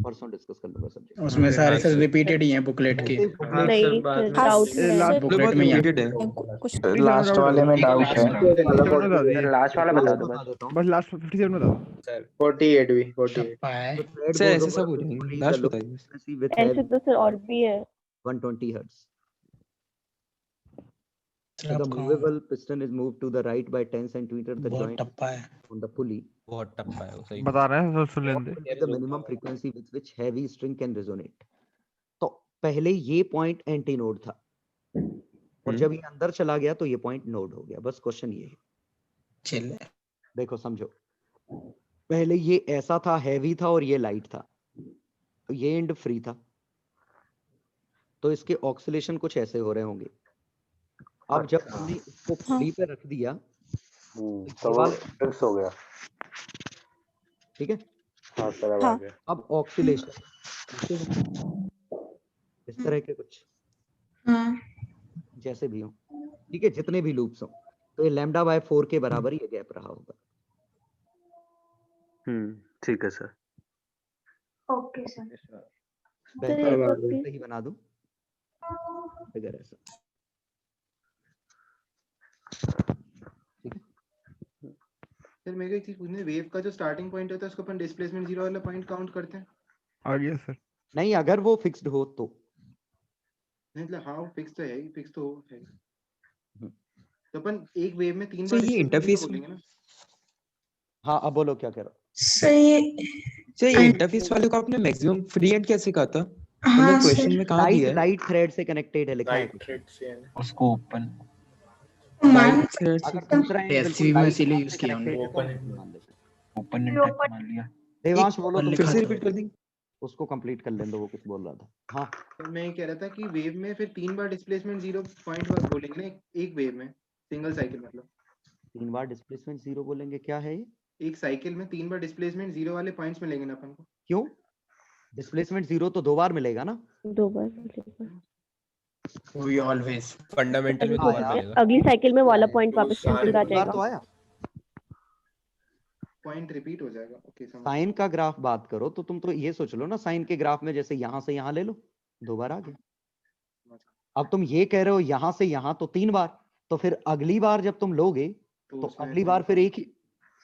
परसों डिस्कस कर लूंगा सब्जेक्ट। उसमें सारे सर रिपीटेड ही हैं बुकलेट के। नहीं सर डाउट है। लास्ट बुकलेट में ही है। कुछ लास्ट वाले में डाउट है। लास्ट वाला बता दो बस लास्ट 57 बता दो। सर 48 भी 48 टप्पा है। सर ऐसे सब हो जाएंगे, लास्ट बताइए। ऐसे तो सर और भी है। 120 hertz. सर The आप कहाँ? movable piston is moved to the right by 10 centimeter. The बहुत joint टप्पा है। on the pulley. बहुत टप्पा है वो, सही बता रहे हैं सुन लेंगे। At the minimum frequency with which heavy string can resonate. तो पहले ये पॉइंट एंटी नोड था और जब ये अंदर चला गया तो ये पॉइंट नोड हो गया। बस क्वेश्चन ये है। चिल। देखो समझो, पहले ये ऐसा था, हैवी था और ये लाइट था, तो ये एंड फ्री था, तो इसके ऑक्सीलेशन कुछ ऐसे हो रहे होंगे। अब जब हमने इसको फ्री पे रख दिया तो वो फिक्स हो गया। ठीक है। हाँ सर अब आ गया। अब ऑक्सीलेशन इस तरह के कुछ जैसे भी हो, ठीक है, जितने भी लूप्स हो, तो ये लैम्डा बाय 4 के बराबर ये गैप रहा होगा। ठीक है सर। Okay sir. सही बना दूं अगर ऐसा। सर मेरे को एक चीज पूछनी है, वेव का जो स्टार्टिंग पॉइंट होता है उसको अपन डिस्प्लेसमेंट जीरो वाला पॉइंट काउंट करते हैं? आ गया सर। नहीं, अगर वो फिक्स्ड हो तो नहीं, मतलब हाँ फिक्स तो है, फिक्स तो है। तो अपन एक वेव में 3 सर बार ये इंटरफेस बोलेंगे ना। हाँ अब बोलो क्या कह रहा हो। सर ये इंटरफेस वाले को आपने मैक्सिमम फ्री एंड कैसे कहा था? मतलब क्वेश्चन में कहाँ दिया है? लाइट थ्रेड से कनेक्टेड है लिखा है उसको ओपन अगर दूसरा एससीवी में इसीलिए यूज किया हमने। ओपन इंटरफेस मान लिया। देवांश बोलो तुम फिर से रिपीट कर देंगे। उसको कंप्लीट कर लें दो, वो कुछ बोल रहा था। हाँ तो मैं ये कह रहा था कि वेव में फिर 3 बार डिस्प्लेसमेंट जीरो पॉइंट बार बोलेंगे ना एक वेव में, सिंगल साइकिल मतलब 3 बार डिस्प्लेसमेंट जीरो बोलेंगे। क्या है ये? एक साइकिल में 3 बार डिस्प्लेसमेंट जीरो वाले पॉइंट्स मिलेंगे ना अपन को। क्यों? डिस्प्लेसमेंट जीरो तो 2 बार मिलेगा ना। 2 बार मिलेगा। We always फंडामेंटल में 2 बार मिलेगा। अगली साइकिल में वाला पॉइंट वापस कैंसिल आ जाएगा। तो आया पॉइंट रिपीट हो जाएगा। ओके समझ। साइन का ग्राफ बात करो तो तुम तो ये सोच लो ना, साइन के ग्राफ में जैसे यहाँ से यहाँ ले लो 2 बार आ गया। अब तुम ये कह रहे हो यहाँ से यहाँ तो 3 बार, तो फिर अगली बार जब तुम लोगे तो अगली बार फिर एक ही,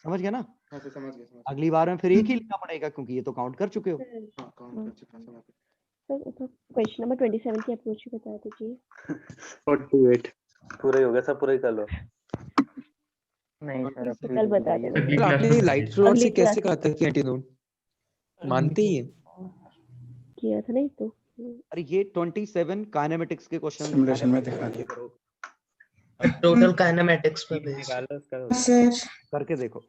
समझ गया ना? हाँ सर समझ गया। अगली बार में फिर एक ही लिखना पड़ेगा क्योंकि ये तो काउंट कर चुके हो। हाँ काउंट कर चुका हूं। सर क्वेश्चन नंबर 27 की अप्रोच बता दीजिए। 48 पूरा ही हो गया सर, पूरा ही कर लो। नहीं सर कल बता देना। आपने लाइट रॉड से कैसे कहा था कि एंटीनोड मानते ही है? किया था नहीं तो। अरे ये 27 काइनेमेटिक्स के क्वेश्चन सिमुलेशन में दिखा दिया। टोटल काइनेमेटिक्स पे सर करके देखो,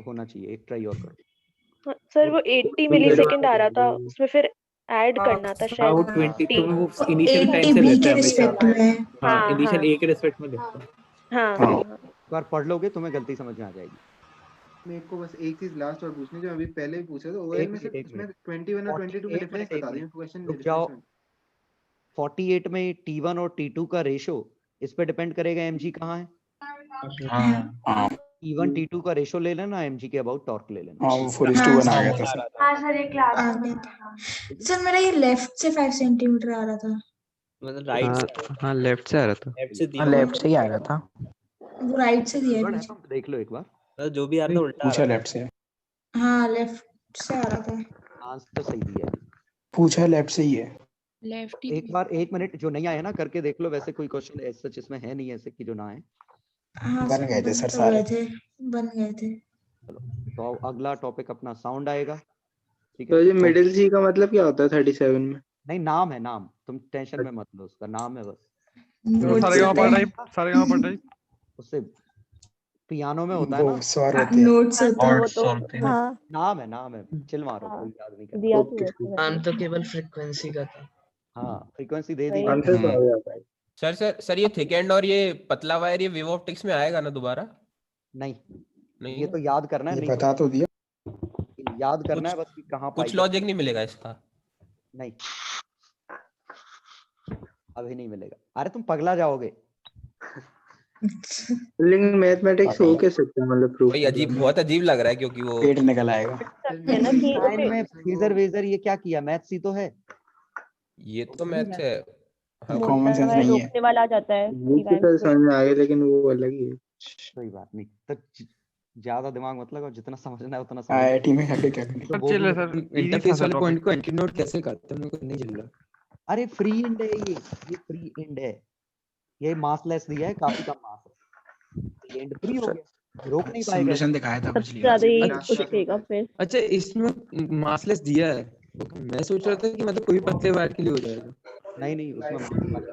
होना चाहिए। एक ट्राई और करो। सर वो 80 मिलीसेकंड आ रहा था, उसमें फिर ऐड करना था शायद। वो 22 में वो इनिशियल टाइम से लेते हैं हमेशा। हाँ इनिशियल ए के रिस्पेक्ट में देखते हैं। हाँ एक बार पढ़ लोगे तुम्हें गलती समझ में आ जाएगी। मेरे को बस एक चीज लास्ट और पूछनी, जो अभी पहले भी पूछा था ओएल में से, इसमें 21 और 22 का डिफरेंस बता दें क्वेश्चन। रुक जाओ। 48 में T1 और T2 का रेशो इस पे डिपेंड करेगा mg कहाँ है। हाँ T1 T2 का रेशो ले लेना, mg के अबाउट टॉर्क ले लेना। हाँ वो 4:1 आ गया था सर। हाँ सर एक क्लास सर मेरा ये लेफ्ट से 5 सेंटीमीटर आ रहा था। मतलब राइट से? हाँ लेफ्ट से आ रहा था। लेफ्ट से ही आ रहा था। वो राइट से दिया है मुझे। देख लो एक बार। जो भी आ रहा था उल्टा पूछा लेफ्ट से। हाँ लेफ्ट से आ रहा था। आंसर सही दिया है। पूछा लेफ्ट से ही है। लेफ्ट एक बार 1 मिनट, जो नहीं आया ना करके देख लो। वैसे कोई क्वेश्चन ऐसा सच इसमें है नहीं ऐसे कि जो ना आए। हाँ बन गए थे सर तो सारे। बन गए थे। चलो तो अगला टॉपिक अपना साउंड आएगा। ठीक तो है। ये मिडिल सी का मतलब क्या होता है 37 में? नहीं, नाम है, नाम, तुम टेंशन में मत लो, उसका नाम है बस। सारेगामा टाइप उससे पियानो में होता है ना, स्वर होते हैं। नोट्स होते हैं। हाँ नाम है, चिल मारो, कोई याद नहीं दिया करता। तो वैसे नाम तो केवल फ्रीक्वेंसी का था। हाँ, फ्रीक्वेंसी दे दी। सर ये थिक एंड और ये पतला वायर ये वेव ऑप्टिक्स में आएगा ना दोबारा? नहीं, नहीं ये तो याद करना है, ये नहीं बता तो दिया। याद करना है बस कि कहाँ कुछ लॉजिक नहीं मिलेगा इसका? नहीं, अभी नहीं मिलेगा। अरे तुम पगला जाओगे। लेकिन मैथमेटिक्स हो कैसे सकता है, मतलब प्रूफ भाई अजीब, बहुत अजीब लग रहा है क्योंकि वो पेट निकल आएगा। है ना कि साइन में फेजर वेजर ये क्या किया, मैथ्स ही तो है। ये तो मैथ्स है। कॉमन सेंस नहीं है। रोकने वाला आ जाता है वो तो समझ में आ गया, लेकिन वो अलग ही है। कोई बात नहीं, तो ज्यादा दिमाग मत लगाओ, जितना समझना है उतना समझ। आईआईटी में आके क्या करें? चिल है सर, इंटरफेस वाले पॉइंट को एंटी नोड कैसे करते हैं, मेरे को नहीं चल रहा। अरे फ्री एंड है ये फ्री एंड है, ये मासलेस दिया है, काफी कम मास है, एंड फ्री हो गया, रोक नहीं पाएगा। सिमुलेशन दिखाया था पिछली ज्यादा ही बार। उछलेगा फिर। अच्छा, इसमें मासलेस दिया है, मैं सोच रहा था कि मतलब कोई पतले वायर के लिए हो जाएगा। नहीं, उसमें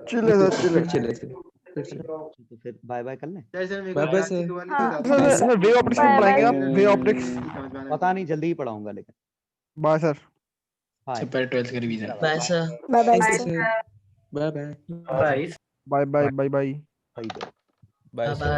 चिल है सर, चिल है। तो फिर बाय बाय कर लें। Bye bye sir. Sir wave optics में पढ़ाएंगे आप? वेव ऑप्टिक्स पता नहीं, जल्दी ही पढ़ाऊंगा लेकिन। Bye sir. Bye. Super 12th के revision. Bye sir. Bye bye bye sir. Bye bye bye bye bye bye bye. Bye sir.